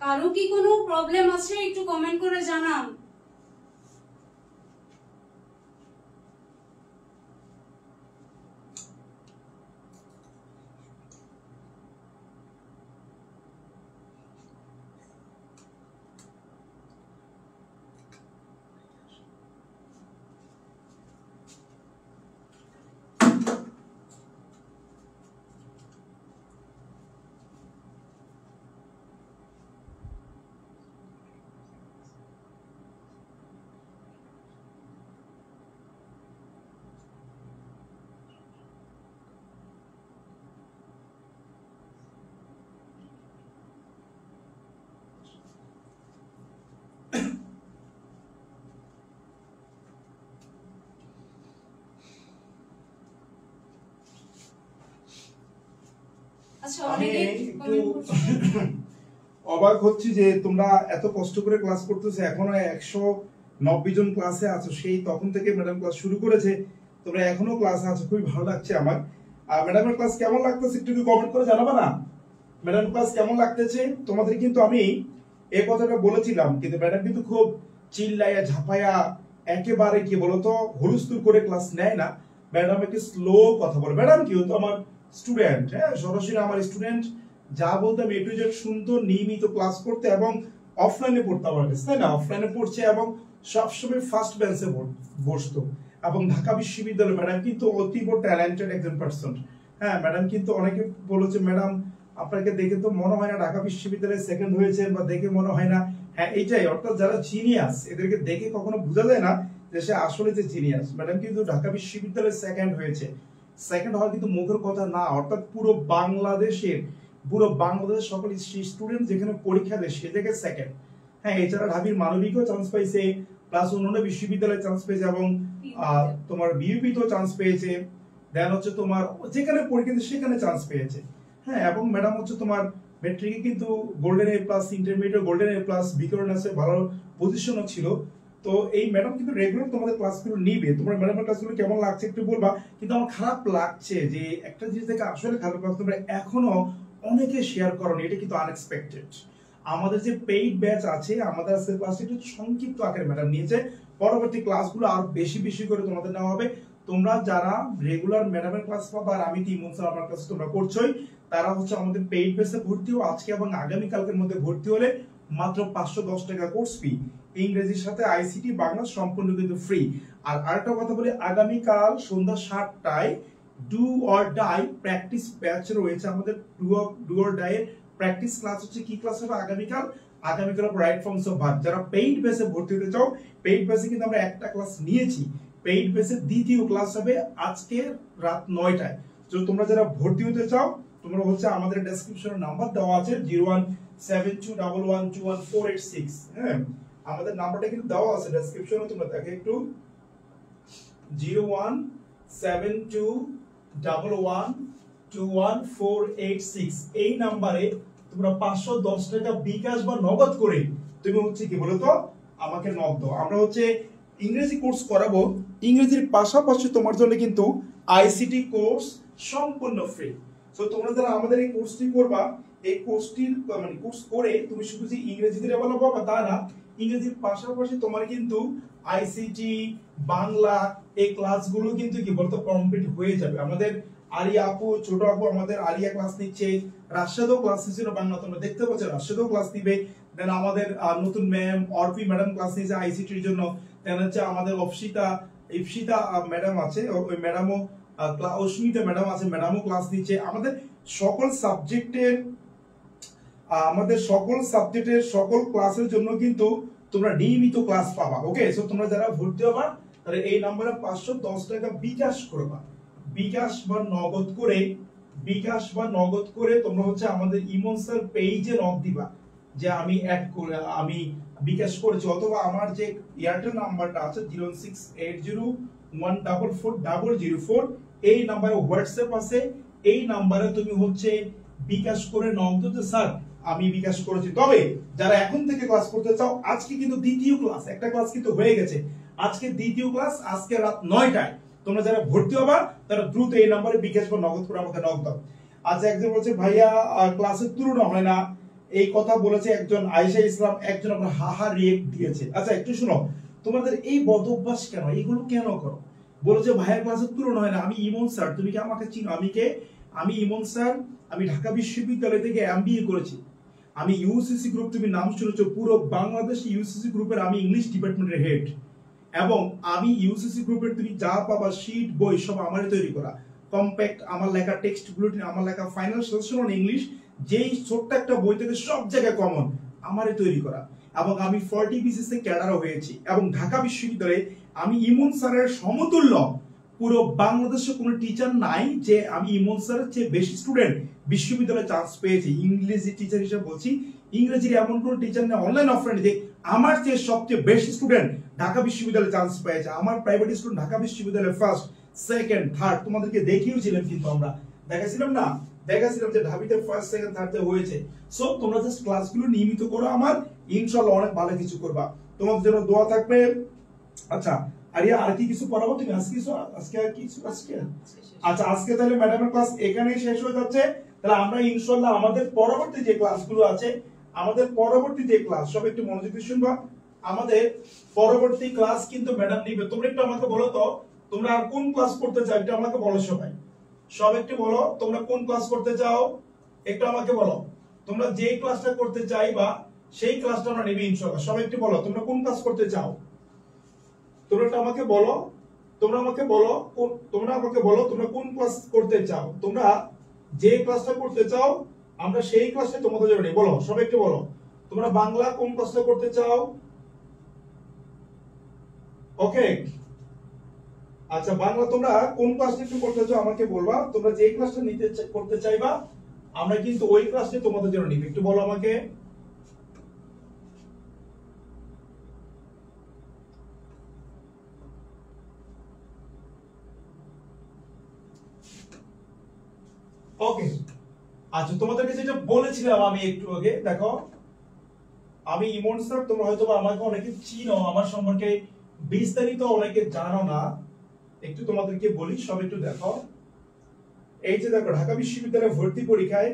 কারো কি কোনো প্রবলেম আছে একটু কমেন্ট করে জানান। আমি একটু অবাক হচ্ছি যে তোমরা এত কষ্ট করে ক্লাস করতেছো, এখনো 190 জন ক্লাসে আছো। সেই তখন থেকে ম্যাডাম ক্লাস শুরু করেছে, তোমরা এখনো ক্লাসে আছো, খুবই ভালো লাগছে আমার। আর ম্যাডামের ক্লাস কেমন লাগতেছে একটু কমেন্ট করে জানাবা না? ম্যাডাম ক্লাস কেমন লাগতেছে তোমাদের? কিন্তু আমি এই কথাটা বলেছিলাম, কিন্তু ম্যাডাম কিন্তু খুব চিল্লাইয়া ঝাপাইয়া একেবারে কি বলতো হুলস্থুল করে ক্লাস নেয় না। ম্যাডাম একটু স্লো কথা বলে। ম্যাডাম কি হতো আমার স্টুডেন্ট, হ্যাঁ সরাসরি আমার স্টুডেন্ট, যা বলতাম এ টু জেড শুনতো, নিয়মিত ক্লাস করতে এবং অফলাইনে পড়তো আমার কাছে, তাই না? অফলাইনে পড়ছে এবং সবসময় ফার্স্ট বেঞ্চে বসতো। এবং ঢাকা বিশ্ববিদ্যালয় ম্যাডাম কিন্তু অতীব ট্যালেন্টেড একজন পার্সন। হ্যাঁ, ম্যাডাম কিন্তু অনেকে বলেছে ম্যাডাম আপনাকে দেখে তো মনে হয় না ঢাকা বিশ্ববিদ্যালয়ে সেকেন্ড হয়েছেন, বা দেখে মনে হয় না। হ্যাঁ, এইটাই, অর্থাৎ যারা জিনিয়াস এদেরকে দেখে কখনো বোঝা যায় না যে সে আসলে যে জিনিয়াস। ম্যাডাম কিন্তু ঢাকা বিশ্ববিদ্যালয়ে সেকেন্ড হয়েছে। সেকেন্ড হওয়া কিন্তু মুখের কথা না, অর্থাৎ পুরো বাংলাদেশের সকল স্টুডেন্ট যেখানে পরীক্ষা দেয় সে জায়গায় সেকেন্ড। হ্যাঁ, এছাড়া ঢাবির মানবিকও চান্স পাইছে, প্লাস অন্যান্য বিশ্ববিদ্যালয়ে চান্স পেয়েছে, এবং তোমার বিউপিতেও চান্স পেয়েছে। দেন হচ্ছে তোমার যেখানে পরীক্ষা দেয় সেখানে চান্স পেয়েছে। হ্যাঁ, এবং ম্যাডাম হচ্ছে তোমার মেট্রিকে কিন্তু golden A plus, intermediate golden A plus, বিকরণাসে ভালো পজিশনও ছিল। তো এই ম্যাডাম কিন্তু রেগুলার তোমাদের ক্লাসগুলো নিবে। তোমার ম্যাডামের ক্লাসগুলো কেমন লাগছে একটু বলবা। কিন্তু আমার খারাপ লাগছে যে একটা জিনিস দেখে আসলে খারাপ লাগছে, তোমরা এখনো অনেকে শেয়ার করো, এটা কিন্তু আনএক্সপেক্টেড। আমাদের যে পেইড ব্যাচ আছে, আমাদের আজকের ক্লাসটা একটু সংক্ষিপ্ত আকারে ম্যাডাম নিয়েছে, পরবর্তী ক্লাসগুলো আরো বেশি বেশি করে তোমাদের নেওয়া হবে। তোমরা যারা রেগুলার ম্যাডামের ক্লাস পাবা, আর আমি টিম স্যার আমার ক্লাস তোমরা করছোই, তারা হচ্ছে আমাদের পেইড ব্যাচে ভর্তি হও। আজকে এবং আগামী কালকের মধ্যে ভর্তি হলে মাত্র 510 টাকা কোর্স ফি, ইংরেজির সাথে আইসিটি বাংলা সম্পূর্ণ কিন্তু ফ্রি। আর আরেকটা কথা বলি, আগামী কাল সন্ধ্যা 7টায় do or die practice batch রয়েছে আমাদের। ডু অর ডাই এর প্র্যাকটিস ক্লাস হচ্ছে, কি ক্লাস হবে আগামীকাল রাইট ফর্মস অফ ভার্ব। যারা পেইড বেসে ভর্তি হতে চাও, পেইড বেসে কিন্তু আমরা একটা ক্লাস নিয়েছি, পেইড বেসে দ্বিতীয় ক্লাস হবে আজকে রাত 9টায়। তো তোমরা যারা ভর্তি হতে চাও, তোমরা হচ্ছে আমাদের ডেসক্রিপশনে নাম্বার দেওয়া আছে 017211218486। হ্যাঁ, আমাদের নাম্বারটা কিন্তু দেওয়া আছে ডেসক্রিপশনে, তোমরা দেখে একটু 017211218486। এই নাম্বারে তোমরা 510 টাকা বিকাশ বা নগদ করে তুমি হচ্ছে কি বলো তো আমাকে নক দাও। আমরা হচ্ছে ইংরেজি কোর্স করাবো, ইংরেজির পাশাপাশি তোমার জন্য কিন্তু আইসিটি কোর্স সম্পূর্ণ ফ্রি। সো তোমরা যারা আমাদের এই কোর্সটি করবা, এই কোর্সটির মানে কোর্স করে তুমি শুধু যে ইংরেজিতে ডেভেলপ হবে তা না, ইংরেজির পাশাপাশি তোমার কিন্তু আইসিটি বাংলা এই ক্লাসগুলো কিন্তু কি বলতো কমপ্লিট হয়ে যাবে। আমাদের আলিয়া আপু, ছোট আপু আমাদের আলিয়া ক্লাস নিচ্ছে, রাশেদও ক্লাস নিচ্ছিল বাংলা, তোমরা দেখতে পাচ্ছ রাশেদও ক্লাস নিবে। দেন আমাদের নতুন ম্যাম অর্পি ম্যাডাম ক্লাস নিয়েছে আইসিটির জন্য। দেন হচ্ছে আমাদের ইপসিতা ম্যাডাম আছে, ওই ম্যাডামও অস্মিতা ম্যাডাম আছে, ম্যাডামও ক্লাস নিচ্ছে। আমাদের সকল সাবজেক্টের সকল ক্লাসের জন্য কিন্তু তোমরা নিয়মিত ক্লাস পাবা। ওকে, সো তোমরা যারা ভর্তি হবা তাহলে এই নম্বরে 510 টাকা বিকাশ করবা, বিকাশ বা নগদ করে তোমরা হচ্ছে আমাদের ইমন স্যার পেজে নক দিবা যে আমি বিকাশ করেছি, অথবা আমার যে এয়ারটেল নাম্বারটা আছে 06801440004, এই নাম্বারে হোয়াটসঅ্যাপ আছে, এই নাম্বারে তুমি হচ্ছে বিকাশ করে নক দিতে স্যার আমি বিকাশ করেছি। তবে যারা এখন থেকে ক্লাস করতে চাও, আজকে কিন্তু দ্বিতীয় ক্লাস, একটা ক্লাস কিন্তু হয়ে গেছে, আজকে দ্বিতীয় ক্লাস, আজকে রাত 9টায় তোমরা যারা ভর্তি হবা তারা দ্রুত এই নম্বরে বিকাশ বা নগদ করে আমাকে নক দাও। আচ্ছা, একজন বলছে ভাইয়া ক্লাসের তুলনা হয় না, এই কথা বলেছে একজন আয়েশা ইসলাম, একজন আমরা হাহা রিয়েক্ট দিয়েছে। আচ্ছা একটু শুনো, তোমাদের এই বদ অভ্যাস কেন, এগুলো কেন করো? বলেছে ভাইয়ার ক্লাসের তুলনা হয় না। আমি ইমন স্যার, তুমি কি আমাকে চিনো? আমি ইমন স্যার, আমি ঢাকা বিশ্ববিদ্যালয় থেকে এমবিএ করেছি। আমি ইউসিসি গ্রুপ, তুমি নাম শুনেছো, পুরো বাংলাদেশ ইউসিসি গ্রুপের আমি ইংলিশ ডিপার্টমেন্টের হেড, এবং আমি ইউসিসি গ্রুপের তুমি যা পাবা শীট বই সব আমারই তৈরি করা, কম্প্যাক্ট আমার লেখা, টেক্সট বুলেটিন আমার লেখা, ফাইনাল সেশন অন ইংলিশ যেই ছোট্ট একটা বই থেকে সব জায়গায় কমন আমারই তৈরি করা, এবং আমি 40 বিসিএস এ ক্যাডারও হয়েছি। এবং ঢাকা বিশ্ববিদ্যালয়ে আমি ইমন স্যারের সমতুল্য পুরো বাংলাদেশে কোনো টিচার নাই যে আমি ইমন স্যারের চেয়ে বেশি স্টুডেন্ট বিশ্ববিদ্যালয়ে চান্স পেয়েছি। ইংরেজি টিচার হিসেবে বলছি, ইংরেজির এমন কোনো টিচার নেই অনলাইন অফলাইন যে আমার চেয়ে সবচেয়ে বেশি স্টুডেন্ট ঢাকা বিশ্ববিদ্যালয়ে চান্স পেয়েছে। আমার প্রাইভেট স্টুডেন্ট ঢাকা বিশ্ববিদ্যালয়ে ফার্স্ট, সেকেন্ড, থার্ড, তোমাদেরকে দেখিয়েছিলাম, কিন্তু আমরা দেখাছিলাম যে ঢাবিতে ফার্স্ট, সেকেন্ড, থার্ডে হয়েছে। সো তোমরা জাস্ট ক্লাসগুলো নিয়মিত করো, আমার ইনশাআল্লাহ অনেক ভালো কিছু করবা, তোমাদের জন্য দোয়া থাকবে। আচ্ছা আরিয়া, আর কি কিছু পড়াবো তুমি আজকে? আচ্ছা, আজকে তাহলে ম্যাডামের ক্লাস এখানেই শেষ হয়ে যাচ্ছে। তাহলে আমরা ইনশাআল্লাহ আমাদের পরবর্তী যে ক্লাসগুলো আছে, সব একটু মনোযোগ দিয়ে শুনবা। আমাদের পরবর্তী ক্লাস কিন্তু ম্যাডাম নিবে। তোমরা একটু আমাকে বলো তো, তোমরা আর কোন ক্লাস করতে চাও? একটু আমাকে বলো সব একটু বলো, তোমরা কোন ক্লাস করতে চাও একটু আমাকে বলো। তোমরা যে ক্লাসটা করতে চাইবা সেই ক্লাসটা আমরা নেব ইনশাআল্লাহ। সব একটু বলো তোমরা কোন ক্লাস করতে চাও, তোমরা একটু আমাকে বলো তোমরা আমাকে বলো তোমরা কোন ক্লাস করতে চাও, তোমরা যে ক্লাসটা করতে চাও আমরা সেই ক্লাসে তোমাদের জন্য বলো, সবাই একটু বলো তোমরা বাংলা কোন ক্লাসটা করতে চাও। ওকে, আচ্ছা বাংলা তোমরা কোন ক্লাসটা একটু করতে চাও আমাকে বলবা, তোমরা যে ক্লাসটা করতে চাইবা আমরা কিন্তু ওই ক্লাসে তোমাদের জন্য নিব, একটু বলো আমাকে। ওকে, আচ্ছা তোমাদেরকে যেটা বলেছিলাম আমি একটু আগে, দেখো আমি ইমন স্যার, তোমরা হয়তো আমাকে অনেকে চিনো, আমার সম্পর্কে বিস্তারিত অনেকে জানো না, একটু তোমাদেরকে বলি, সব একটু দেখো। এই যে দেখো ঢাকা বিশ্ববিদ্যালয়ে ভর্তি পরীক্ষায়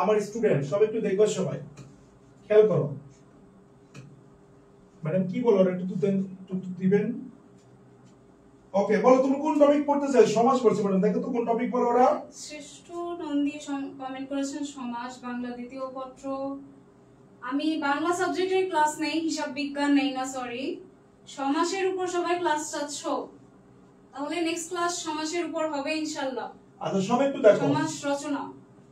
আমার স্টুডেন্ট, সব একটু দেখবো, সবাই খেয়াল করো। ম্যাডাম কি বলো, একটু দিবেন। ওকে, বলো তুমি কোন টপিক পড়তে চাও? সমাজ পড়ছে ম্যাডাম, দেখো তো কোন টপিক বলো ওরা। শ্রেষ্ঠ নন্দী কমেন্ট করেছেন সমাজ বাংলা দ্বিতীয় পত্র। আমি বাংলা সাবজেক্টের ক্লাস নেই, হিসাব বিজ্ঞান নেই না, সরি। সমাজের উপর সবাই ক্লাস চাচ্ছ, তাহলে নেক্সট ক্লাস সমাজের উপর হবে ইনশাআল্লাহ। আচ্ছা সবাই একটু দেখো, সমাজ রচনা।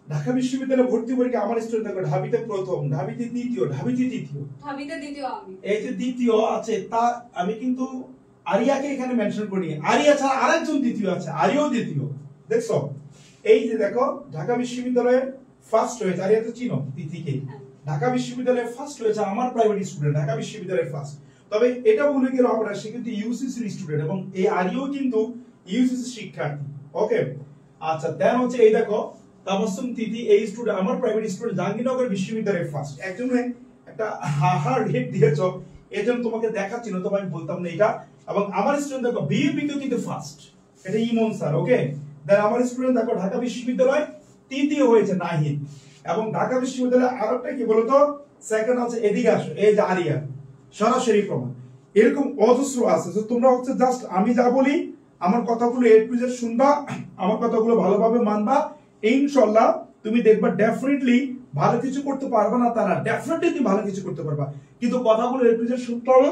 ঢাকা বিশ্ববিদ্যালয়ে ভর্তি পরীক্ষা আমার স্টুডেন্ট দেখো, ঢাবিতে প্রথম, ঢাবিতে দ্বিতীয়, ঢাবিতে তৃতীয়, ঢাবিতে দ্বিতীয় আমি। এই যে দ্বিতীয় আছে তা আমি কিন্তু আরিয়াকে এখানে মেনশন করি, আরিয়া ছাড়া আরেকজন দ্বিতীয় আছে, আরিয়াও দ্বিতীয়, দেখছো? এই যে দেখো ঢাকা বিশ্ববিদ্যালয়ে ফার্স্ট হয়েছে, আরিয়া তো চিনো তিথিকে, ঢাকা বিশ্ববিদ্যালয়ে ফার্স্ট হয়েছে আমার প্রাইভেট স্টুডেন্ট, ঢাকা বিশ্ববিদ্যালয়ে ফার্স্ট। তবে এটা বলে গেল আমরা সে কিন্তু ইউসিসির স্টুডেন্ট এবং এই আরিয়াও কিন্তু ইউসিসি শিক্ষার্থী। ওকে, আচ্ছা দেন হচ্ছে এই দেখো তাবাসসুম তিথি, এই স্টুডেন্ট আমার প্রাইভেট স্টুডেন্ট, জাহাঙ্গীরনগর বিশ্ববিদ্যালয়ে ফার্স্ট। একজনে একটা হাহা রেট দিয়েছো, এজন্য তোমাকে দেখাচ্ছি না, তবে আমি বলতাম না এটা। এবং আমার স্টুডেন্ট দেখো বিএপি তে কিন্তু ফার্স্ট, এটা ইমন স্যার। ওকে, দেন আমার স্টুডেন্ট দেখো ঢাকা বিশ্ববিদ্যালয় তৃতীয় হয়েছে নাহিদ, এবং ঢাকা বিশ্ববিদ্যালয়ে আরেকটা কি বলতো সেকেন্ড আছে, এদিকে আসো, এই যে আরিয়া, সরাসরি প্রমাণ। এরকম অজস্র আছে, তো তোমরা হচ্ছে জাস্ট আমি যা বলি আমার কথাগুলো এ টু জেড শুনবা, আমার কথাগুলো ভালোভাবে মানবা, ইনশাআল্লাহ তুমি দেখবা ডেফিনেটলি ভালো কিছু করতে পারবা না তা না, ডেফিনেটলি তুমি ভালো কিছু করতে পারবা, কিন্তু কথাগুলো এ টু জেড শুনতে হবে।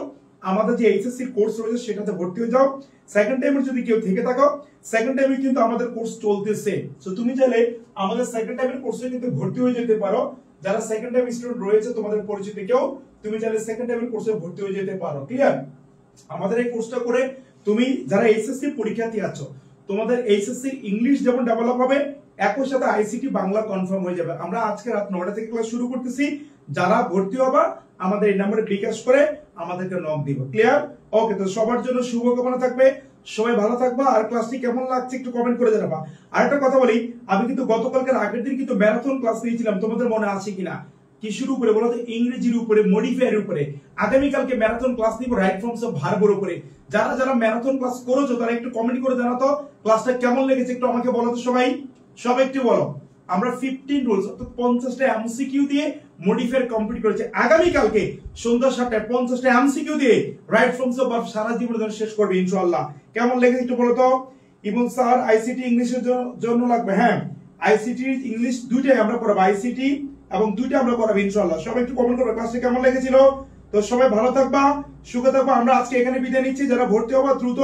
আমাদের যে এইচএসসি কোর্স রয়েছে সেটাতে ভর্তি হয়ে যাও। সেকেন্ড টাইমে যদি কেউ থেকে থাকো, সেকেন্ড টাইমে কিন্তু আমাদের কোর্স চলতেছে, সো তুমি চাইলে আমাদের সেকেন্ড টাইমের কোর্সে কিন্তু ভর্তি হয়ে যেতে পারো। যারা সেকেন্ড টাইম স্টুডেন্ট রয়েছে তোমাদের পরিচিত কেউ, তুমি চাইলে সেকেন্ড টাইমের কোর্সে ভর্তি হয়ে যেতে পারো। ক্লিয়ার? আমাদের এই কোর্সটা করে তুমি যারা এইচএসসি পরীক্ষার্থী আছো, তোমাদের এইচএসসি ইংলিশ যেমন ডেভেলপ হবে, একই সাথে আইসিটি বাংলা কনফার্ম হয়ে যাবে। আমরা আজকে রাত 9টা থেকে ক্লাস শুরু করতেছি, যারা ভর্তি হবা আমাদের এই নম্বরে বিকাশ করে আমাদেরকে নক দিব। ক্লিয়ার? ওকে, তো সবার জন্য শুভকামনা থাকবে, সবাই ভালো থাকবা, আর ক্লাসটি কেমন লাগছে একটু কমেন্ট করে জানাবা। আর একটা কথা বলি, আমি কিন্তু গতকালকের আগের দিন কিন্তু ম্যারাথন ক্লাস নিয়েছিলাম, তোমাদের মনে আছে কিনা? কিসের উপরে বলো তো? ইংরেজির উপরে, মডিফায়ার উপরে। আগামীকালকে ম্যারাথন ক্লাস নিব রাইট ফর্মস অফ ভার্বের উপরে। যারা যারা ম্যারাথন ক্লাস করেছো তারা একটু কমেন্ট করে জানাতো ক্লাসটা কেমন লেগেছে, একটু আমাকে বলো তো সবাই, সবাই একটু বলো। আমরা 15 রুলস অর্থাৎ 50টা এমসিকিউ দিয়ে মডিফায়ার কমপ্লিট করেছি। আগামীকালকে সন্ধ্যা 7টায় 50টা এমসিকিউ দিয়ে রাইট ফর্মস অফ ভার্ব সারা জীবনের জন্য শেষ করবে ইনশাআল্লাহ। কেমন লেগেছে একটু বলো তো? ইবন স্যার আইসিটি ইংলিশের জন্য লাগবে, হ্যাঁ আইসিটি ইংলিশ দুইটাই আমরা পড়াবো, আইসিটি এবং দুইটা আমরা পড়াবো ইনশাআল্লাহ। সবাই একটু কমেন্ট করবে ক্লাসটা কেমন লেগেছিল। তো সবাই ভালো থাকবা, সুখে থাকবা। আমরা আজকে এখানে বিদায় নিচ্ছি। যারা ভর্তি হবা দ্রুত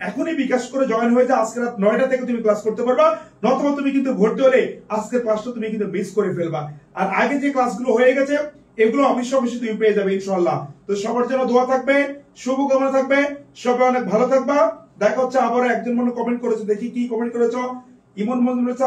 এখনই বিকাশ করে জয়েন হয়ে যা, আজকে রাত 9টা থেকে তুমি ক্লাস করতে পারবা, নতুবা তুমি কিন্তু ভর্তি হলে আজকের ক্লাসটা তুমি কিন্তু মিস করে ফেলবা। আর আগে যে ক্লাসগুলো হয়ে গেছে এগুলো অবশ্যই তুমি পেয়ে যাবে ইনশাআল্লাহ। তো সবার জন্য দোয়া থাকবে, শুভকামনা থাকবে, সবাই অনেক ভালো থাকবা। দেখা হচ্ছে আবার। একজন মনে কমেন্ট করেছে, দেখি কি কমেন্ট করেছো। ইমন মন্দির বলেছে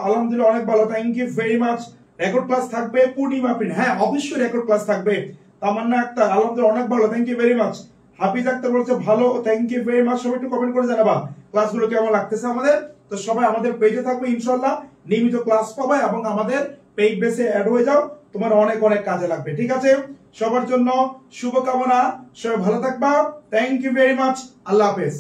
আলহামদুলিল্লাহ অনেক ভালো, thank you very much. Record class থাকবে পূর্ণিমা প্রিন্ট, হ্যাঁ অবশ্যই রেকর্ড ক্লাস থাকবে। তামান্না আক্তার আলহামদুলিল্লাহ অনেক ভালো, থ্যাংক ইউ ভেরি মাচ। হাফিজ আক্তার বলছে ভালো, থ্যাংক ইউ ভেরি মাচ। সবাই একটু কমেন্ট করে জানাবা ক্লাসগুলো কেমন লাগতেছে আমাদের। তো সবাই আমাদের পেজে থাকবে ইনশাআল্লাহ, নিয়মিত ক্লাস পাবে এবং আমাদের পেজ বেসে অ্যাড হয়ে যাও, তোমার অনেক অনেক কাজে লাগবে। ঠিক আছে? সবার জন্য শুভকামনা, সবাই ভালো থাকবা, থ্যাংক ইউ ভেরি মাচ, আল্লাহ হাফেজ।